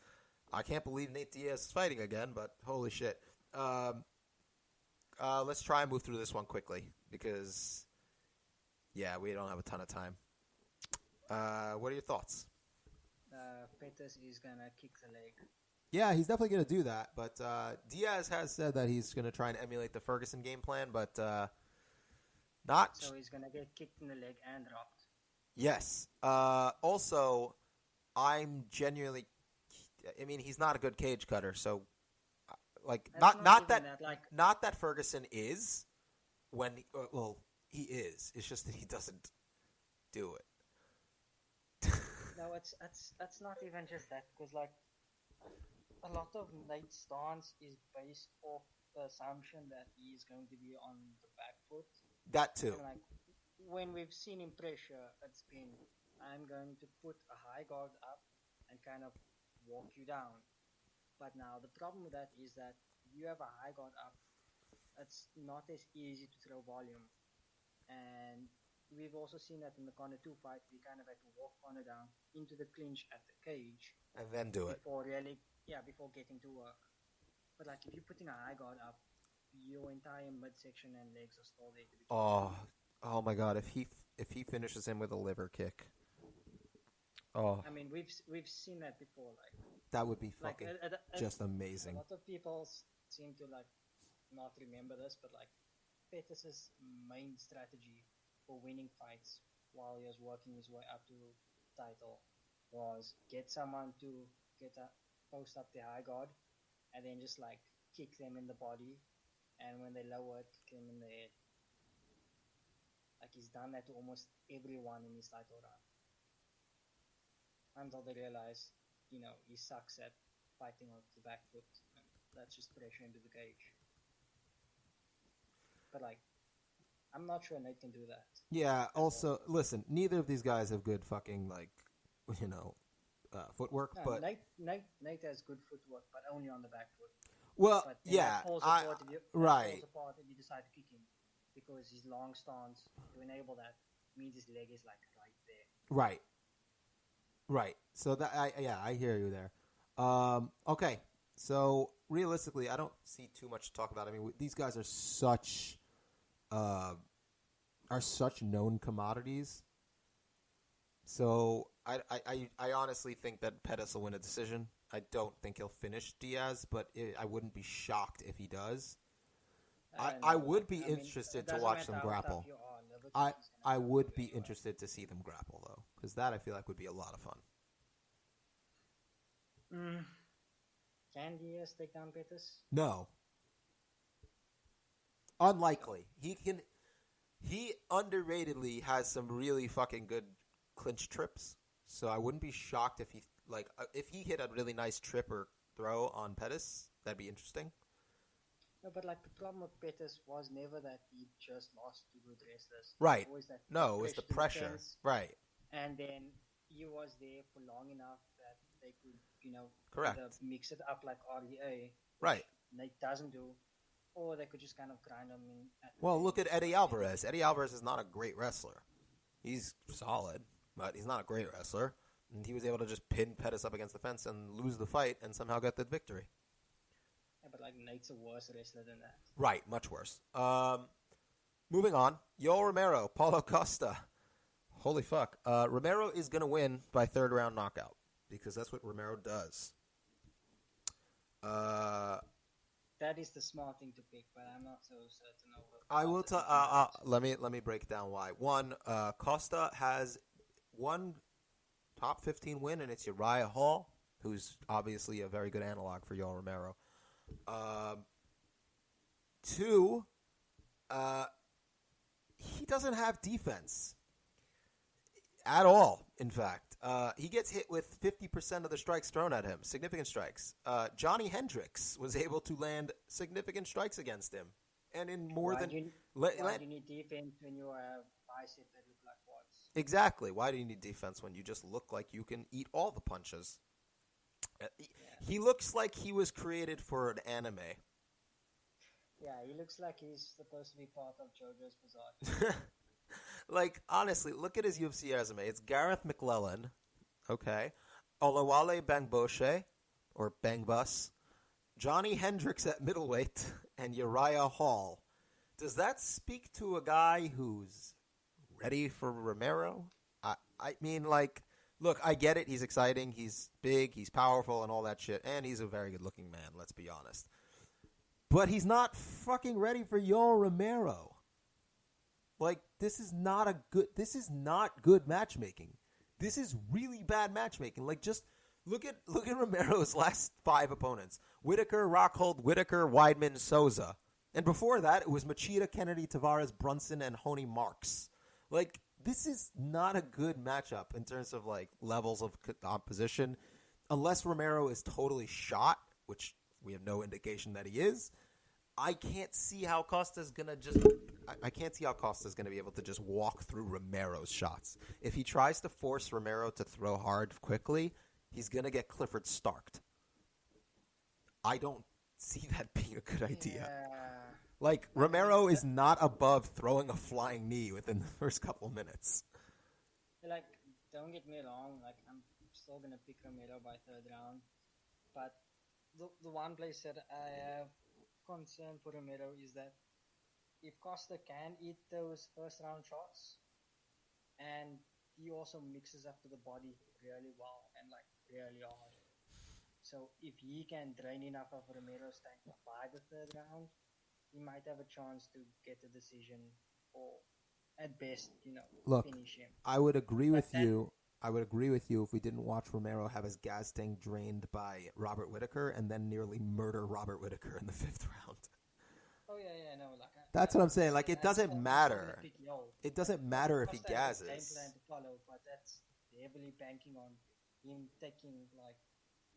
I can't believe Nate Diaz is fighting again, but holy shit. Let's try and move through this one quickly because, we don't have a ton of time. What are your thoughts? Pettis is gonna kick the leg. Yeah, he's definitely going to do that. But Diaz has said that he's going to try and emulate the Ferguson game plan, but not. So he's going to get kicked in the leg and dropped. Yes. Also, I'm genuinely. I mean, he's not a good cage cutter, so like not that Ferguson is when he is. It's just that he doesn't do it. No, it's not even just that, because like. A lot of Nate's stance is based off the assumption that he is going to be on the back foot. That too. And like, when we've seen him pressure, it's been, I'm going to put a high guard up and kind of walk you down. But now the problem with that is that if you have a high guard up, it's not as easy to throw volume. And we've also seen that in the Conor 2 fight, we kind of had to walk Conor down into the clinch at the cage. And then do it. Before getting to work. But like, if you're putting a high guard up, your entire midsection and legs are still there to be Oh my God! If he finishes him with a liver kick, I mean, we've seen that before. Like, that would be fucking just amazing. A lot of people seem to like not remember this, but like, Pettis' main strategy for winning fights while he was working his way up to title was get someone to post up the high guard, and then just like kick them in the body, and when they lower it, kick them in the head. Like, he's done that to almost everyone in his title run. Until they realize, he sucks at fighting off the back foot, and that's just pressure into the cage. But like, I'm not sure Nate can do that. Yeah, also, listen, neither of these guys have good fucking, like, footwork, no, but Nate has good footwork, but only on the back foot. Well, but yeah, right. Also part if you decide to kick him, because his long stance to enable that means his leg is like right there. Right. So that I hear you there. Okay. So realistically, I don't see too much to talk about. I mean, these guys are such are such known commodities. So I honestly think that Pettis will win a decision. I don't think he'll finish Diaz, but I wouldn't be shocked if he does. I would be interested to watch them grapple. I would be interested to see them grapple, though, because that I feel like would be a lot of fun. Can Diaz take down Pettis? No. Unlikely. He underratedly has some really fucking good clinch trips, so I wouldn't be shocked if he hit a really nice trip or throw on Pettis. That'd be interesting. No, but like the problem with Pettis was never that he just lost to good wrestlers. Right. It was that no, it was the pressure. Defense, right. And then he was there for long enough that they could, correct, mix it up like RDA. Right. Nate doesn't do. Or they could just kind of grind him in. Well, look at Eddie Alvarez. Eddie Alvarez is not a great wrestler. He's solid, but he's not a great wrestler. And he was able to just pin Pettis up against the fence and lose the fight and somehow get the victory. Yeah, but like Nate's a worse wrestler than that. Right, much worse. Moving on. Yoel Romero, Paulo Costa. Holy fuck. Romero is going to win by third round knockout because that's what Romero does. That is the smart thing to pick, but I'm not so certain of it. I will tell. Let me break down why. One, Costa has one top 15 win, and it's Uriah Hall, who's obviously a very good analog for Yoel Romero. Two, he doesn't have defense at all. In fact, he gets hit with 50% of the strikes thrown at him, significant strikes. Johnny Hendricks was able to land significant strikes against him, and in more why than. do you need defense when you have biceps that look like quads? Exactly. Why do you need defense when you just look like you can eat all the punches? He looks like he was created for an anime. Yeah, he looks like he's supposed to be part of JoJo's Bizarre. Like, honestly, look at his UFC resume. It's Gareth McClellan, okay, Olawale Bangboshe, or Bangbus, Johnny Hendricks at middleweight, and Uriah Hall. Does that speak to a guy who's ready for Romero? I mean, like, look, I get it. He's exciting. He's big. He's powerful and all that shit. And he's a very good-looking man, let's be honest. But he's not fucking ready for Yoel Romero. Like, this is not good matchmaking. This is really bad matchmaking. Like, just look at Romero's last 5 opponents. Whitaker, Rockhold, Whitaker, Weidman, Souza. And before that, it was Machida, Kennedy, Tavares, Brunson, and Honey Marks. Like, this is not a good matchup in terms of, like, levels of opposition. Unless Romero is totally shot, which we have no indication that he is, I can't see how Costa's going to just... I can't see how Costa's going to be able to just walk through Romero's shots. If he tries to force Romero to throw hard quickly, he's going to get Clifford Starked. I don't see that being a good idea. Yeah. Like, Romero is not above throwing a flying knee within the first couple minutes. Like, don't get me wrong. Like, I'm still going to pick Romero by third round. But the one place that I have concern for Romero is that if Costa can eat those first round shots, and he also mixes up to the body really well and like really hard. So if he can drain enough of Romero's tank by the third round, he might have a chance to get a decision or at best, finish him. I would agree with you. I would agree with you if we didn't watch Romero have his gas tank drained by Robert Whitaker and then nearly murder Robert Whitaker in the 5th round. Oh, yeah, no. Like, that's what I'm saying. Like, it doesn't matter. It doesn't matter if he gases. Game plan to follow, but that's heavily banking on him taking, like,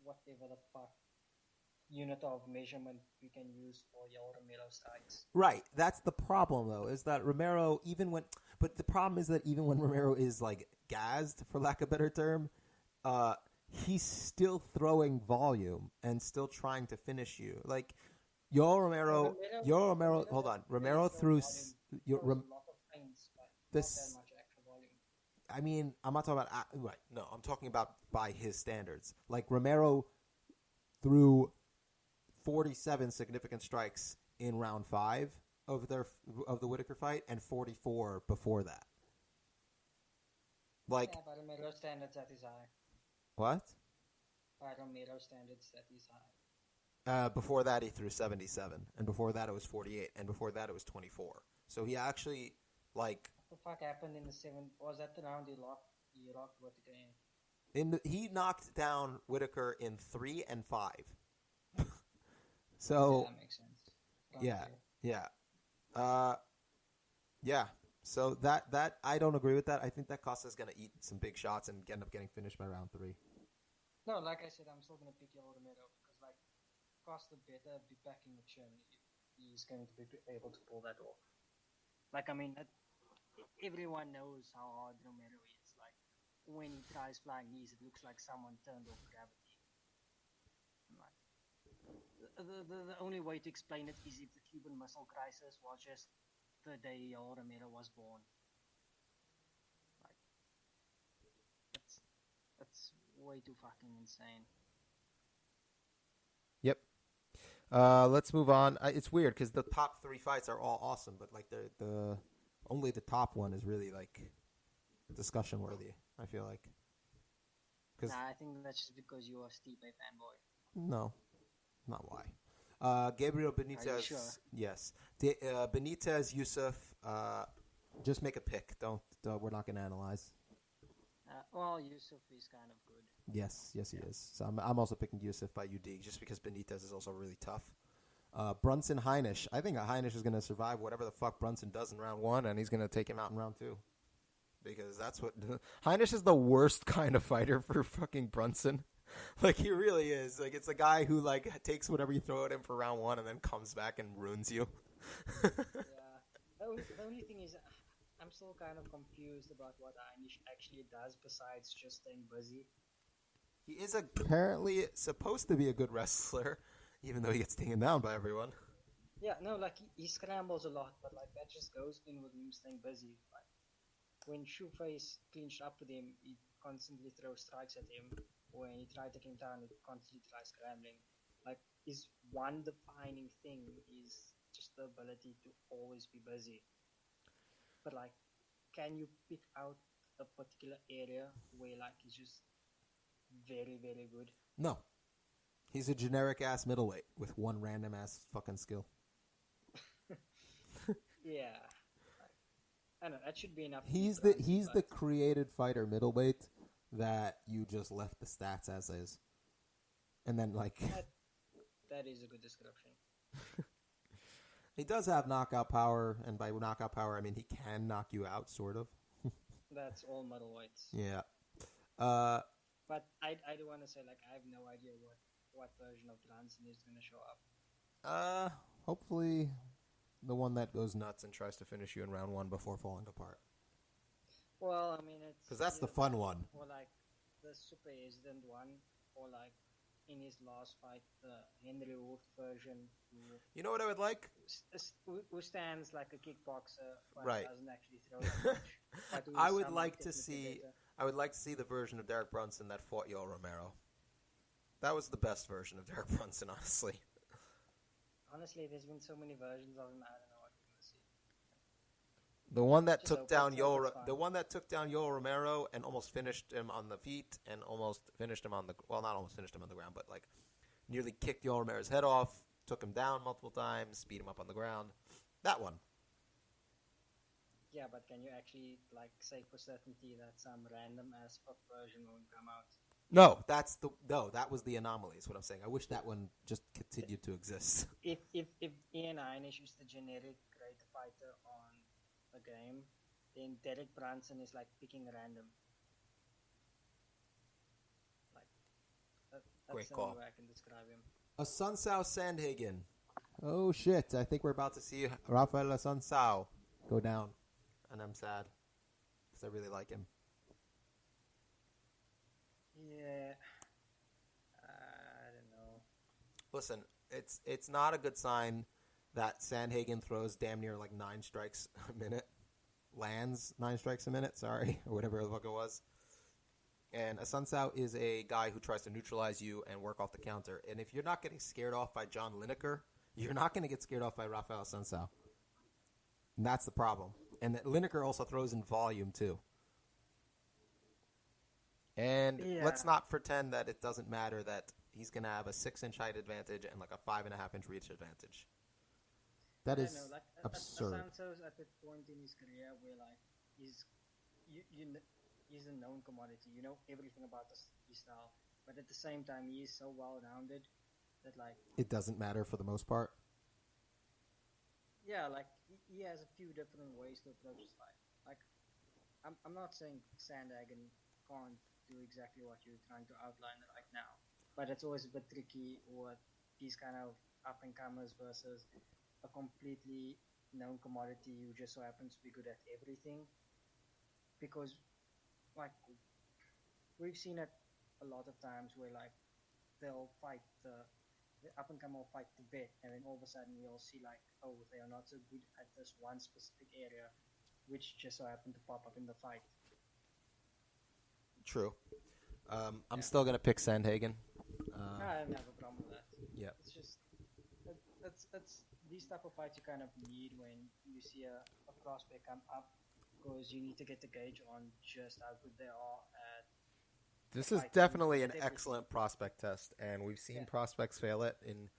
whatever the fuck unit of measurement we can use for your Romero strikes. Right. That's the problem, though, is that Romero, but the problem is that even when Romero is, like, gassed, for lack of a better term, he's still throwing volume and still trying to finish you. Like, Yoel Romero, hold on. Romero threw this. I mean, I'm not talking about right. No, I'm talking about by his standards. Like, Romero threw 47 significant strikes in round 5, of the Whitaker fight and 44 before that. Like, yeah, by Romero standards, that is high. what? By Romero standards, that is high. Before that, he threw 77, and before that, it was 48, and before that, it was 24. So he actually, like, What the fuck happened in the 7th? Was that the round he locked Whitaker in? he knocked down Whitaker in 3 and 5. So yeah, that makes sense. Yeah. So that I don't agree with that. I think that Costa's gonna eat some big shots and end up getting finished by round 3. No, like I said, I'm still gonna pick Yoel Romero because like Costa better be packing the chin if he's going to be able to pull that off. Like I mean, everyone knows how hard Romero is. Like when he tries flying knees, it looks like someone turned off gravity. Like, the only way to explain it is if the Cuban Missile Crisis was just the day Yoel Romero was born. Like, that's way too fucking insane. Yep. Let's move on. It's weird because the top 3 fights are all awesome, but like the only the top one is really like discussion worthy. I feel like. I think that's just because you're a Stipe fanboy. No, not why. Gabriel Benitez. Are you sure? Yes. Benitez, Yusuf. Just make a pick. Don't. We're not going to analyze. Well, Yusuf is kind of good. Yes, he is. So I'm also picking Yusuf by UD just because Benitez is also really tough. Brunson Heinisch. I think Heinisch is going to survive whatever the fuck Brunson does in round 1, and he's going to take him out in round 2. Because that's what Heinisch is, the worst kind of fighter for fucking Brunson. Like, he really is. Like, it's a guy who like takes whatever you throw at him for round 1 and then comes back and ruins you. Yeah. The only thing is, I'm still kind of confused about what Heinisch actually does besides just staying busy. He is apparently supposed to be a good wrestler, even though he gets taken down by everyone. Yeah, no, like he scrambles a lot, but like that just goes in with him staying busy. Like when Shoeface clinched up with him, he constantly throws strikes at him. When he tried to take him down, he constantly tries scrambling. Like his one defining thing is just the ability to always be busy. But like, can you pick out a particular area where like he's just very, very good? No. He's a generic ass middleweight with one random ass fucking skill. Yeah. I don't know, that should be enough. He's the created fighter middleweight that you just left the stats as is. And then like that is a good description. He does have knockout power, and by knockout power I mean he can knock you out, sort of. That's all middleweights. Yeah. But I do want to say, like, I have no idea what version of Brunson is going to show up. Hopefully the one that goes nuts and tries to finish you in round 1 before falling apart. Well, I mean, it's... Because that's the fun one. Or, like, the Super President one, or, like, in his last fight, the Henry Wolf version. You know what I would like? Who stands like a kickboxer, but right. doesn't actually throw that much. I would like to see the version of Derek Brunson that fought Yoel Romero. That was the best version of Derek Brunson, honestly. Honestly, there's been so many versions of him. I don't know what we're gonna see. The one that took down Yoel Romero and almost finished him on the feet and almost finished him on the not almost finished him on the ground, but like nearly kicked Yoel Romero's head off, took him down multiple times, beat him up on the ground. That one. Yeah, but can you actually like say for certainty that some random ass fuck version won't come out? No, that was the anomaly. Is what I'm saying. I wish that one just continued to exist. If Ian Heinisch is the generic great fighter on a game, then Derek Brunson is like picking random. Like that's Great the call. only way I can describe him. Asuncao Sandhagen. Oh shit! I think we're about to see Rafael Asuncao go down, and I'm sad because I really like him. Yeah, I don't know. Listen, it's not a good sign that Sandhagen throws damn near like 9 strikes a minute, lands 9 strikes a minute. Sorry, or whatever the fuck it was. And Asuncao is a guy who tries to neutralize you and work off the counter. And if you're not getting scared off by John Lineker, you're not going to get scared off by Rafael Asuncao. And that's the problem. And Lineker also throws in volume, too. And let's not pretend that it doesn't matter that he's going to have a 6-inch height advantage and like a 5.5-inch reach advantage. That is absurd. Santos at the point in his career where like he's a known commodity. You know everything about his style, but at the same time he is so well rounded that like it doesn't matter for the most part. Yeah, like he has a few different ways to approach his fight. Like I'm not saying Sandhagen can't do exactly what you're trying to outline right now, but it's always a bit tricky with these kind of up and comers versus a completely known commodity who just so happens to be good at everything. Because, like, we've seen it a lot of times where, like, they'll fight the up-and-comer will fight the vet, and then all of a sudden we'll see, like, oh, they are not so good at this one specific area, which just so happened to pop up in the fight. True. I'm still going to pick Sandhagen. I don't have a problem with that. Yeah. It's just, it's these type of fights you kind of need when you see a prospect come up, because you need to get the gauge on just how good they are at. This is definitely an excellent prospect test, and we've seen prospects fail it in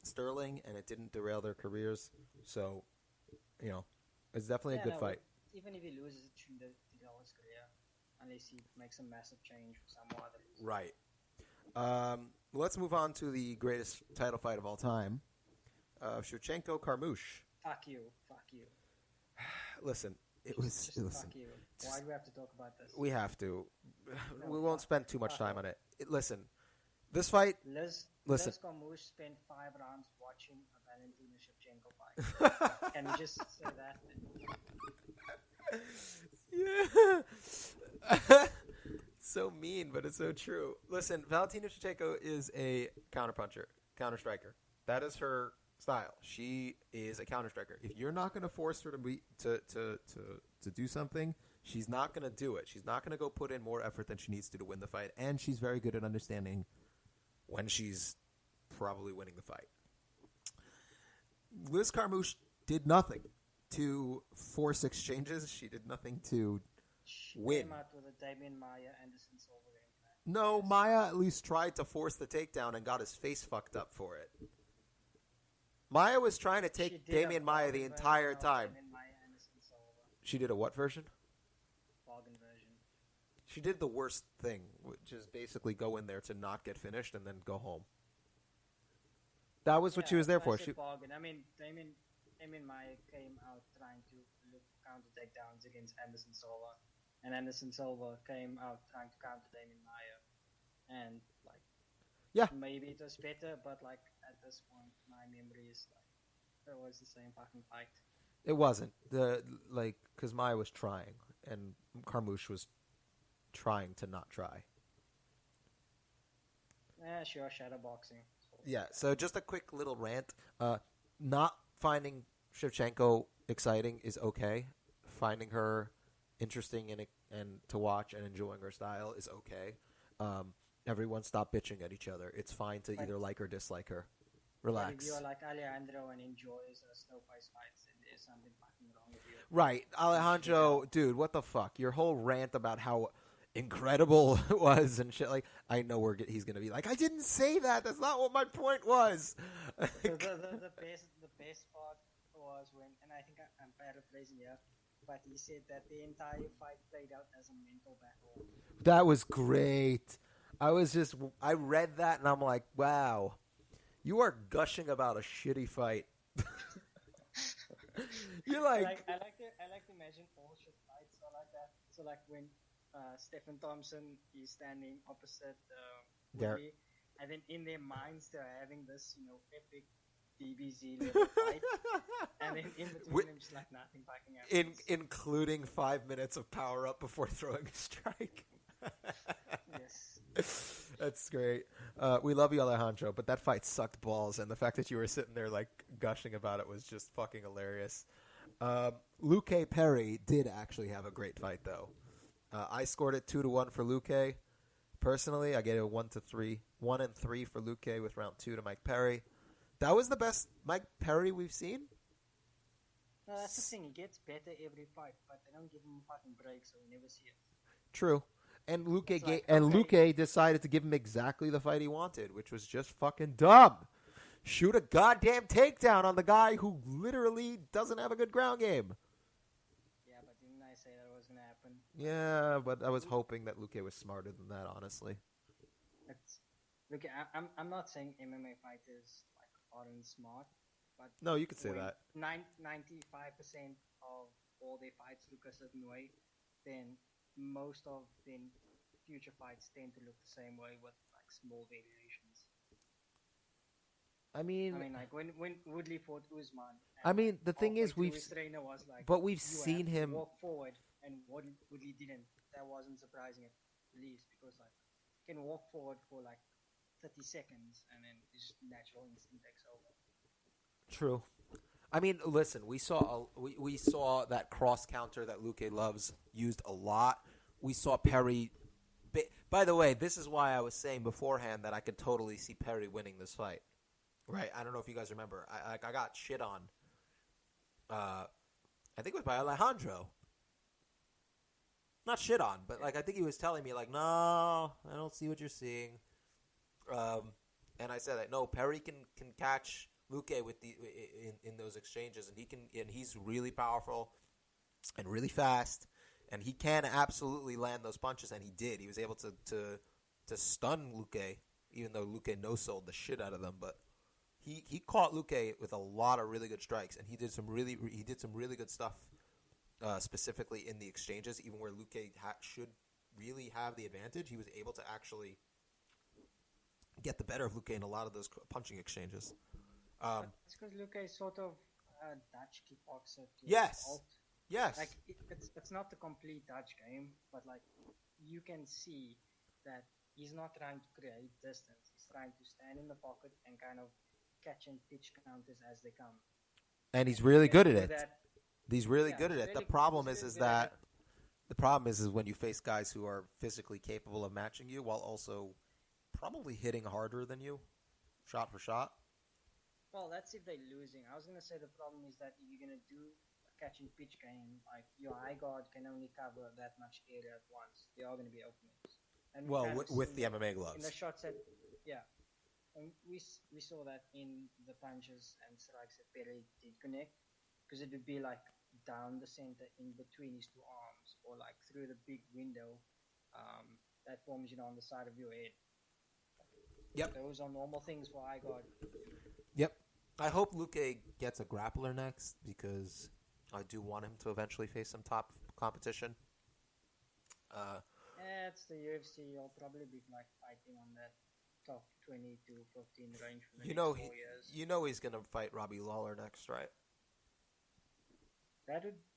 Sterling, and it didn't derail their careers. So, it's definitely a good fight. Even if he loses, it shouldn't derail his career, unless he makes a massive change for some other reason. Right. Let's move on to the greatest title fight of all time. Shevchenkon Carmouche. Fuck you. Listen, listen. Fuck you. Why do we have to talk about this? We have to. We won't spend too much time on it. Listen, this fight. Liz Carmouche spent 5 rounds watching a Valentina Shevchenko fight. Can you just say that? Yeah. So mean, but it's so true. Listen, Valentina Shevchenko is a counterpuncher, counter-striker. That is her style. She is a counter-striker. If you're not going to force her to do something, she's not going to do it. She's not going to go put in more effort than she needs to win the fight. And she's very good at understanding when she's probably winning the fight. Liz Carmouche did nothing to force exchanges. She did nothing to win. Came out with a Damian Maia Anderson Silva game plan. No, Maia at least tried to force the takedown and got his face fucked up for it. Maia was trying to take Damian Maia the entire time. She did a what version? Bargain version. She did the worst thing, which is basically go in there to not get finished and then go home. That was what she was there for. Bargain. I mean, Damian Maia came out trying to look counter takedowns against Anderson Silva, and Anderson Silva came out trying to counter Damian Maia, and maybe it was better, but at this point, my memory is it was the same fucking fight. It wasn't because Maia was trying and Carmouche was trying to not try. Yeah, sure, shadowboxing. Yeah, so just a quick little rant. Not finding Shevchenko exciting is okay. Finding her interesting and to watch and enjoying her style is okay. Everyone stop bitching at each other. It's fine to either like or dislike her. Relax. If you're like Alejandro and enjoys snow ice fights, then there's something fucking wrong with you. Right. Alejandro, dude, what the fuck? Your whole rant about how incredible it was and shit. I know he's going to be like, I didn't say that. That's not what my point was. The best part was when, and I think I'm paraphrasing here, but he said that the entire fight played out as a mental battle. That was great. I read that and I'm like, wow, you are gushing about a shitty fight. You're like, I like to imagine all shit fights or like that. So when Stephen Thompson is standing opposite Woodley, and then in their minds they're having this epic DBZ level fight, and then in between them just nothing fucking happens. Including 5 minutes of power up before throwing a strike. Yes. That's great. We love you, Alejandro, but that fight sucked balls, and the fact that you were sitting there gushing about it was just fucking hilarious. Luque Perry did actually have a great fight, though. I scored it 2-1 for Luque. Personally, I gave it 1-3, 1-3 for Luque with round 2 to Mike Perry. That was the best Mike Perry we've seen. No, that's the thing. He gets better every fight, but they don't give him a fucking break, so we never see it. True. And Luque Luque decided to give him exactly the fight he wanted, which was just fucking dumb. Shoot a goddamn takedown on the guy who literally doesn't have a good ground game. Yeah, but didn't I say that was going to happen? Yeah, but I was hoping that Luque was smarter than that, honestly. Look, I'm not saying MMA fighters aren't smart, but no, you could say that. 95% of all their fights look a certain way, then most of their future fights tend to look the same way with small variations. I mean, when Woodley fought Usman. The thing is, his trainer was we've seen him walk forward, and Woodley didn't. That wasn't surprising at least because he can walk forward for 30 seconds, and then his natural instinct takes over. True. Listen, we saw that cross counter that Luque loves used a lot. We saw Perry. By the way, this is why I was saying beforehand that I could totally see Perry winning this fight. Right? I don't know if you guys remember. I got shit on. I think it was by Alejandro. Not shit on, but I think he was telling me no, I don't see what you're seeing. And I said that no, Perry can catch Luque with in those exchanges, and he's really powerful and really fast, and he can absolutely land those punches, and he did. He was able to stun Luque, even though Luque no-sold the shit out of them, but he caught Luque with a lot of really good strikes, and he did some really good stuff, specifically in the exchanges, even where Luque should really have the advantage. He was able to actually get the better of Luque in a lot of those punching exchanges. It's because Luque is sort of a Dutch kickboxer. Yes. Yes. It's not the complete Dutch game, but you can see that he's not trying to create distance. He's trying to stand in the pocket and kind of catch and pitch counters as they come. And he's really good at it. He's really good at it. The problem is when you face guys who are physically capable of matching you while also probably hitting harder than you, shot for shot. Well, that's if they're losing. I was going to say the problem is that if you're going to do a catch and pitch game, your high guard can only cover that much area at once. There are going to be openings. And with the MMA gloves. In the shot set, yeah. And we saw that in the punches and strikes that Perry did connect, because it would be down the center in between his two arms, or through the big window that forms on the side of your head. Yep. Those are normal things for high guard. Yep. I hope Luque gets a grappler next, because I do want him to eventually face some top competition. It's the UFC. You'll probably be fighting on that top 20 to 15 range for the next 4 years. You know he's going to fight Robbie Lawler next, right?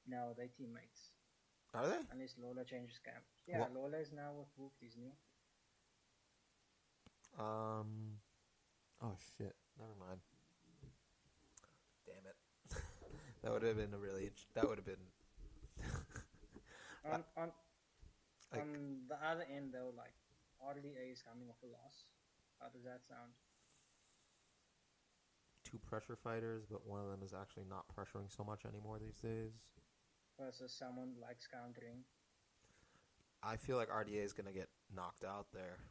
No, they're teammates. Are they? Unless Lawler changes camp. Yeah, Lawler is now with Wolf, he's new. Oh shit. Never mind. Damn it. That would have been that would have been. On the other end, though, RDA is coming off a loss. How does that sound? 2 pressure fighters, but one of them is actually not pressuring so much anymore these days. Versus someone who likes countering. I feel like RDA is going to get knocked out there.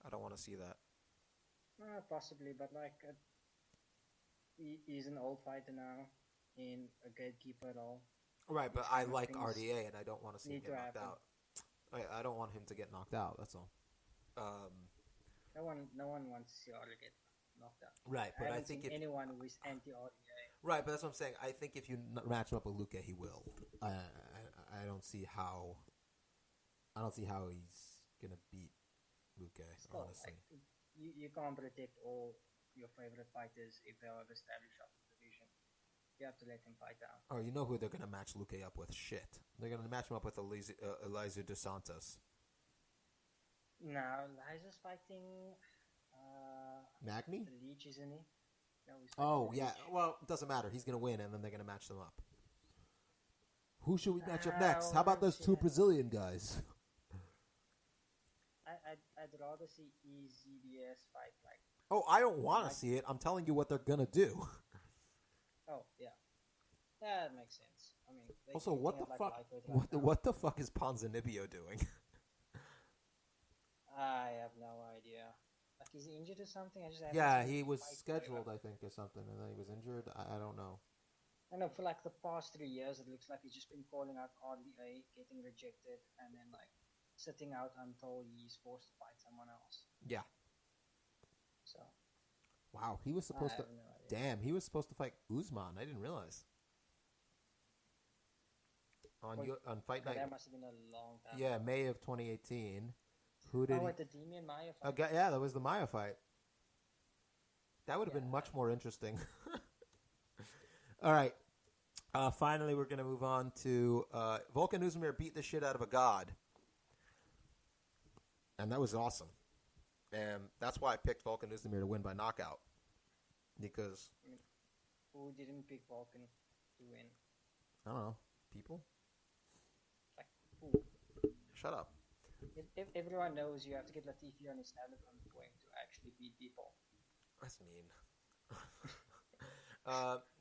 I don't want to see that. Possibly, but he's an old fighter now in a gatekeeper role. Right, but I like RDA, and I don't want to see him get knocked out. I don't want him to get knocked out. That's all. No one wants to see RDA get knocked out. Right, but I think if anyone who is anti-RDA. Right, but that's what I'm saying. I think if you match him up with Luque, he will. I don't see how. I don't see how he's gonna beat Luque. Honestly, you can't protect all your favorite fighters if they are established up in the division. You have to let him fight out. Oh, you know who they're gonna match Luque up with? Shit, they're gonna match him up with Eliezer dos Santos. No, Elieser's fighting. Magny? The Leech, isn't he? No, yeah. Well, it doesn't matter. He's going to win, and then they're going to match them up. Who should we match up next? How about those 2 Brazilian guys? I'd rather see EZBS fight Oh, I don't want to see it. I'm telling you what they're going to do. Oh, yeah. That makes sense. I mean, Also, what the fuck? What the fuck is Ponzinibbio doing? I have no idea. Like, is he injured or something? Yeah, he was scheduled, I think, or something, and then he was injured. I don't know. I know for like the past 3 years, it looks like he's just been calling out RDA, getting rejected, and then like sitting out until he's forced to fight someone else. Yeah. So. Wow, he was supposed to. No damn, he was supposed to fight Usman. I didn't realize. On fight night. That must have been a long time. Yeah, May of 2018. Who did? The Demian Maia fight. Yeah, that was the Maia fight. That would have been much more interesting. All right. Finally, we're going to move on to Volkan Oezdemir beat the shit out of a god. And that was awesome. And that's why I picked Volkan Oezdemir to win by knockout. Because... who didn't pick Volkan to win? I don't know. People? Like, who? Shut up. If everyone knows you have to get Latifi on his telephone point to actually beat people. That's mean.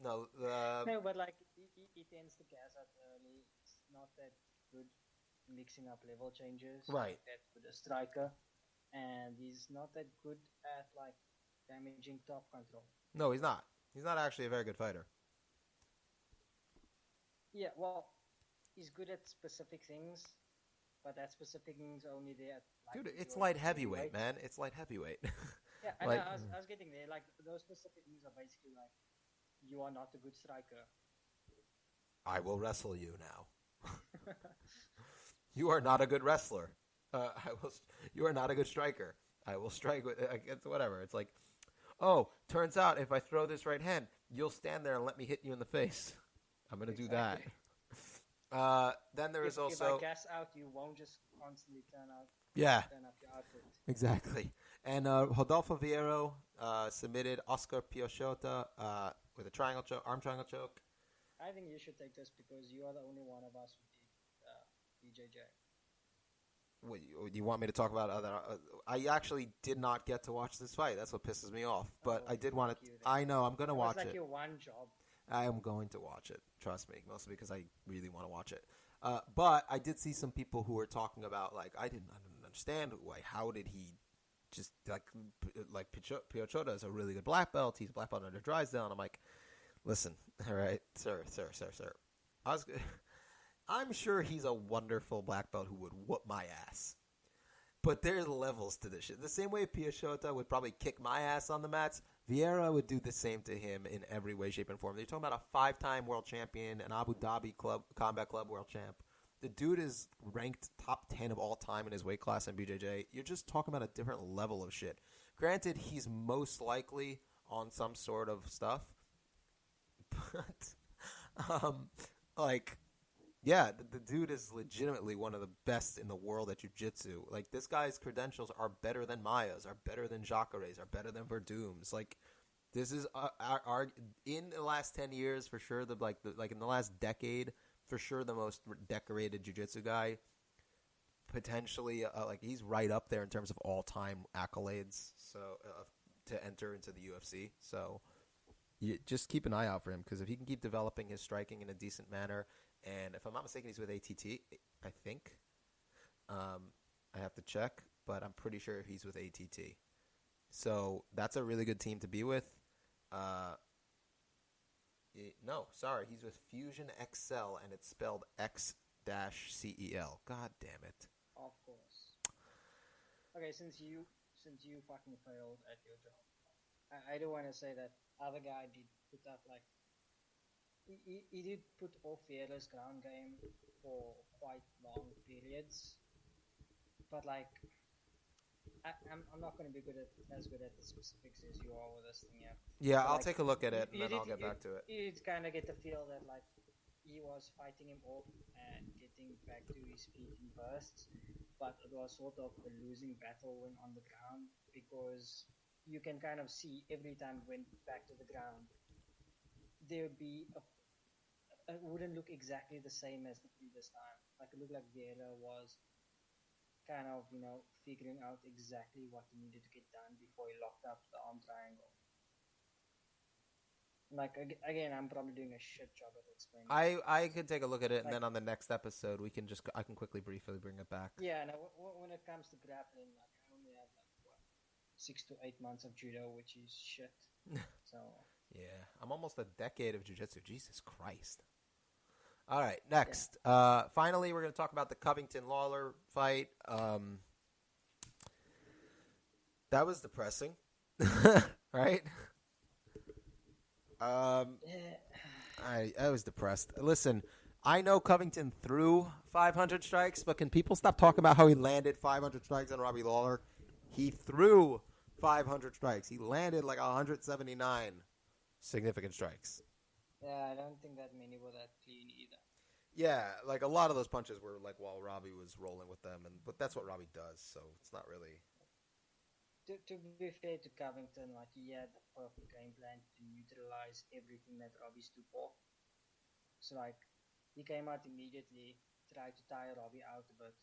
No, but like he tends to gas up early. It's not that good mixing up level changes. Right. That with a striker, and he's not that good at like damaging top control. No, he's not. He's not actually a very good fighter. Yeah, well, he's good at specific things, but that specific thing's only there. Dude, it's light heavyweight, man. It's light heavyweight. Yeah, I know. I was getting there. Like those specific things are basically like. You are not a good striker. I will wrestle you now. You are not a good wrestler. You are not a good striker. I will strike with whatever. It's like, oh, turns out if I throw this right hand, you'll stand there and let me hit you in the face. I'm going to do that. Then there is also... If I gas out, you won't just constantly turn up your output. Exactly. And Rodolfo Vieiro submitted Oscar Piochota with a arm triangle choke. I think you should take this because you are the only one of us who did BJJ. What, you want me to talk about other? I actually did not get to watch this fight. That's what pisses me off. But I did want to. I know. I'm going to watch it. It's like your one job. I am going to watch it. Trust me. Mostly because I really want to watch it. But I did see some people who were talking about, like, I didn't understand. How did he just, like Piochota is a really good black belt. He's a black belt under Drysdale. And I'm like, listen, all right, sir. I'm sure he's a wonderful black belt who would whoop my ass. But there's levels to this shit. The same way Piochota would probably kick my ass on the mats, Vieira would do the same to him in every way, shape, and form. You're talking about a 5-time world champion, an Abu Dhabi Combat Club world champ. The dude is ranked top 10 of all time in his weight class in BJJ. You're just talking about a different level of shit. Granted, he's most likely on some sort of stuff. But, yeah, the dude is legitimately one of the best in the world at jiu-jitsu. Like, this guy's credentials are better than Maya's, are better than Jacare's, are better than Verdum's. Like, this is in the last 10 years for sure. In the last decade, for sure, the most decorated jiu-jitsu guy. Potentially, he's right up there in terms of all-time accolades. So to enter into the UFC. So you just keep an eye out for him because if he can keep developing his striking in a decent manner. And if I'm not mistaken, he's with ATT, I think. I have to check, but I'm pretty sure he's with ATT. So that's a really good team to be with. He's with Fusion XL, and it's spelled X-CEL. God damn it. Of course. Okay, since you fucking failed at your job, I do want to say that other guy did put up He did put off Vieira's ground game for quite long periods, but I'm not going to be as good at the specifics as you are with this thing yet. Yeah, I'll take a look at it and then I'll get back to it. You kind of get the feel that he was fighting him off and getting back to his feet in bursts, but it was sort of a losing battle when on the ground because you can kind of see every time he went back to the ground, there would be it wouldn't look exactly the same as the previous time. It looked like Vieira was kind of, figuring out exactly what he needed to get done before he locked up the arm triangle. Like again, I'm probably doing a shit job at explaining. I could take a look at it, and Like- then on the next episode, I can quickly briefly bring it back. Yeah, no. When it comes to grappling, like I only have like what 6 to 8 months of judo, which is shit. So Yeah, I'm almost a decade of jiu-jitsu. Jesus Christ. All right, next. Finally, we're going to talk about the Covington Lawler fight. That was depressing, right? I was depressed. Listen, I know Covington threw 500 strikes, but can people stop talking about how he landed 500 strikes on Robbie Lawler? He threw 500 strikes. He landed like 179 significant strikes. yeah, I don't think that many were that clean either. Yeah, like a lot of those punches were like while Robbie was rolling with them, but that's what Robbie does, so it's not really. To be fair to Covington, like he had the perfect game plan to neutralize everything that Robbie stood for. So like he came out immediately, tried to tire Robbie out a bit,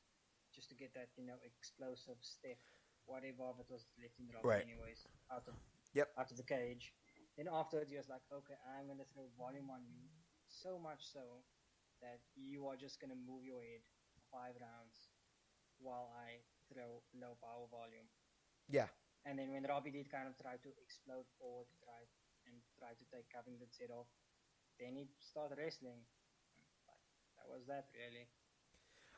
just to get that explosive step, whatever of it was left in Robbie Right. anyways, out of the cage. Then afterwards he was like, okay, I'm gonna throw volume on you, so much so that you are just gonna move your head for 5 rounds while I throw low power volume. Yeah. And then when Robbie did kind of try to explode forward, try to take Covington's head off, then he started wrestling. Like, that was that really.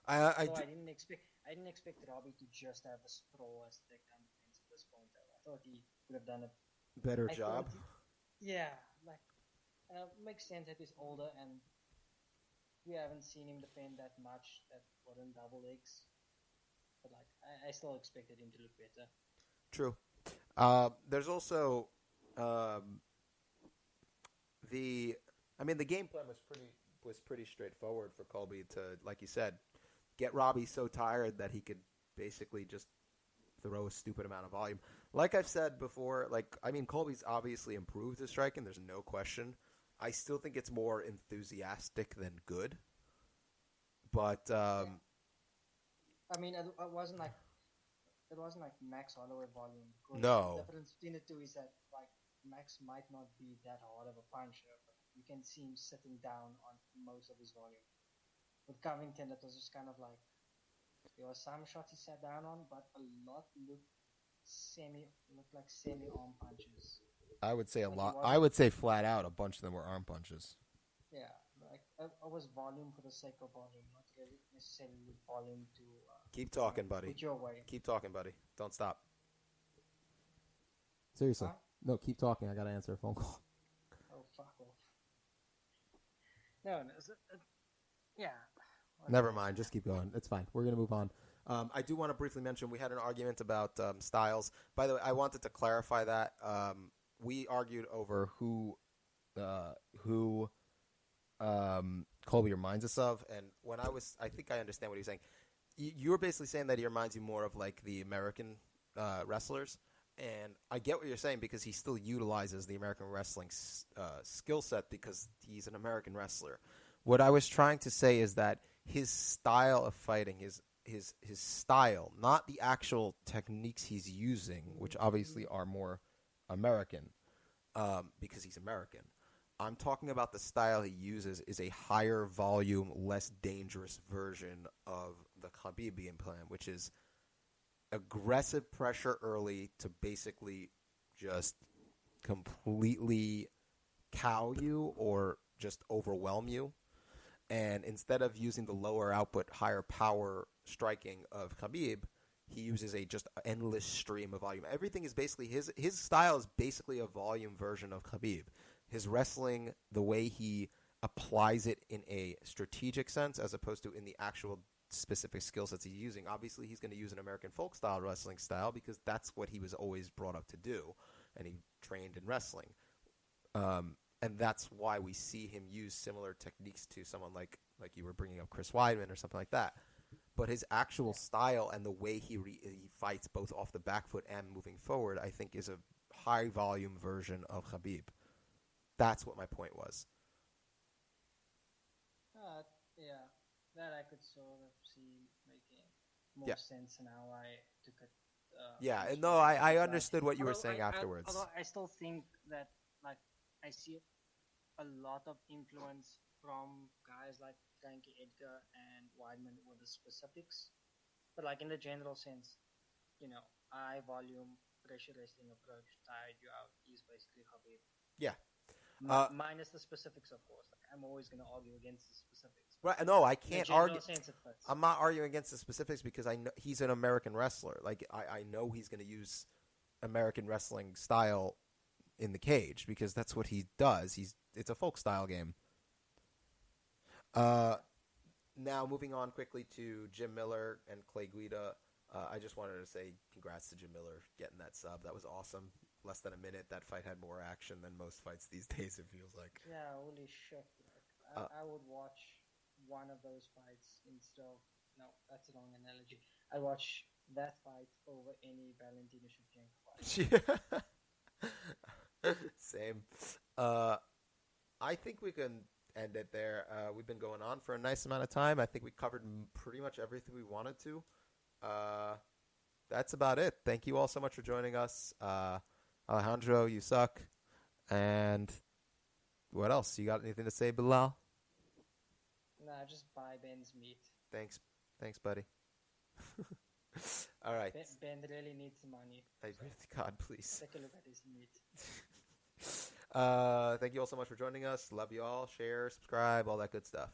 I didn't expect Robbie to just have a sprawl as takedown defense at this point. Though. I thought he would have done a better job. Makes sense that he's older and we haven't seen him defend that much. That wasn't double legs, but like I still expected him to look better. True. There's also the game plan was pretty straightforward for Colby to, like you said, get Robbie so tired that he could basically just throw a stupid amount of volume. Like I've said before, Colby's obviously improved his striking. There's no question. I still think it's more enthusiastic than good. But I mean, it wasn't like Max Holloway volume. No. The difference between the two is that like Max might not be that hard of a puncher, but you can see him sitting down on most of his volume. With Covington, it was just kind of like there were some shots he sat down on, but a lot looked like semi arm punches. I would say a lot. I would say flat out a bunch of them were arm punches. Yeah, like it was volume for the sake of volume, not really necessarily volume to. Keep talking, buddy. Put your way. Keep talking, buddy. Don't stop. Seriously. Huh? No, keep talking. I got to answer a phone call. Oh, fuck off. No, yeah. Never mind. Just keep going. It's fine. We're going to move on. I do want to briefly mention we had an argument about styles. By the way, I wanted to clarify that. We argued over who Colby reminds us of. And when I think I understand what he was saying. You were basically saying that he reminds you more of like the American wrestlers. And I get what you're saying because he still utilizes the American wrestling skill set because he's an American wrestler. What I was trying to say is that his style of fighting, his style, not the actual techniques he's using, which obviously are more American because he's American. I'm talking about the style he uses is a higher volume, less dangerous version of the Khabib game plan, which is aggressive pressure early to basically just completely cow you or just overwhelm you. And instead of using the lower output, higher power striking of Khabib, he uses a just endless stream of volume. Everything is basically his style is basically a volume version of Khabib. His wrestling, the way he applies it in a strategic sense as opposed to in the actual specific skill sets he's using. Obviously, he's going to use an American folk style wrestling style because that's what he was always brought up to do, and he trained in wrestling. And that's why we see him use similar techniques to someone like you were bringing up Chris Weidman or something like that. But his actual style and the way he fights both off the back foot and moving forward, I think, is a high volume version of Khabib. That's what my point was. Yeah, that I could sort of see making more sense in how I took it. I understood what you were saying afterwards. Although I still think that, like, I see it a lot of influence from guys like Frankie Edgar and Weidman with the specifics. But like in the general sense, high volume pressure wrestling approach tired you out is basically Khabib. Yeah. Minus the specifics, of course. Like, I'm always going to argue against the specifics. Right? No, I can't argue. Sense it fits. I'm not arguing against the specifics because I know he's an American wrestler. Like I know he's going to use American wrestling style in the cage because that's what he does. It's a folk style game. Now moving on quickly to Jim Miller and Clay Guida. I just wanted to say congrats to Jim Miller getting that sub. That was awesome. Less than a minute. That fight had more action than most fights these days, it feels like. Yeah, holy shit. Like, I would watch one of those fights instead of... No, that's a wrong analogy. I watch that fight over any Valentina Shevchenkon fight. Same. I think we can end it there. We've been going on for a nice amount of time. I think we covered pretty much everything we wanted to. That's about it. Thank you all so much for joining us. Alejandro, you suck. And what else? You got anything to say, Bilal? Nah, just buy Ben's meat. Thanks, buddy. All right. Ben really needs some money. God, please. Take a look at his meat. Thank you all so much for joining us. Love you all. Share, subscribe, all that good stuff.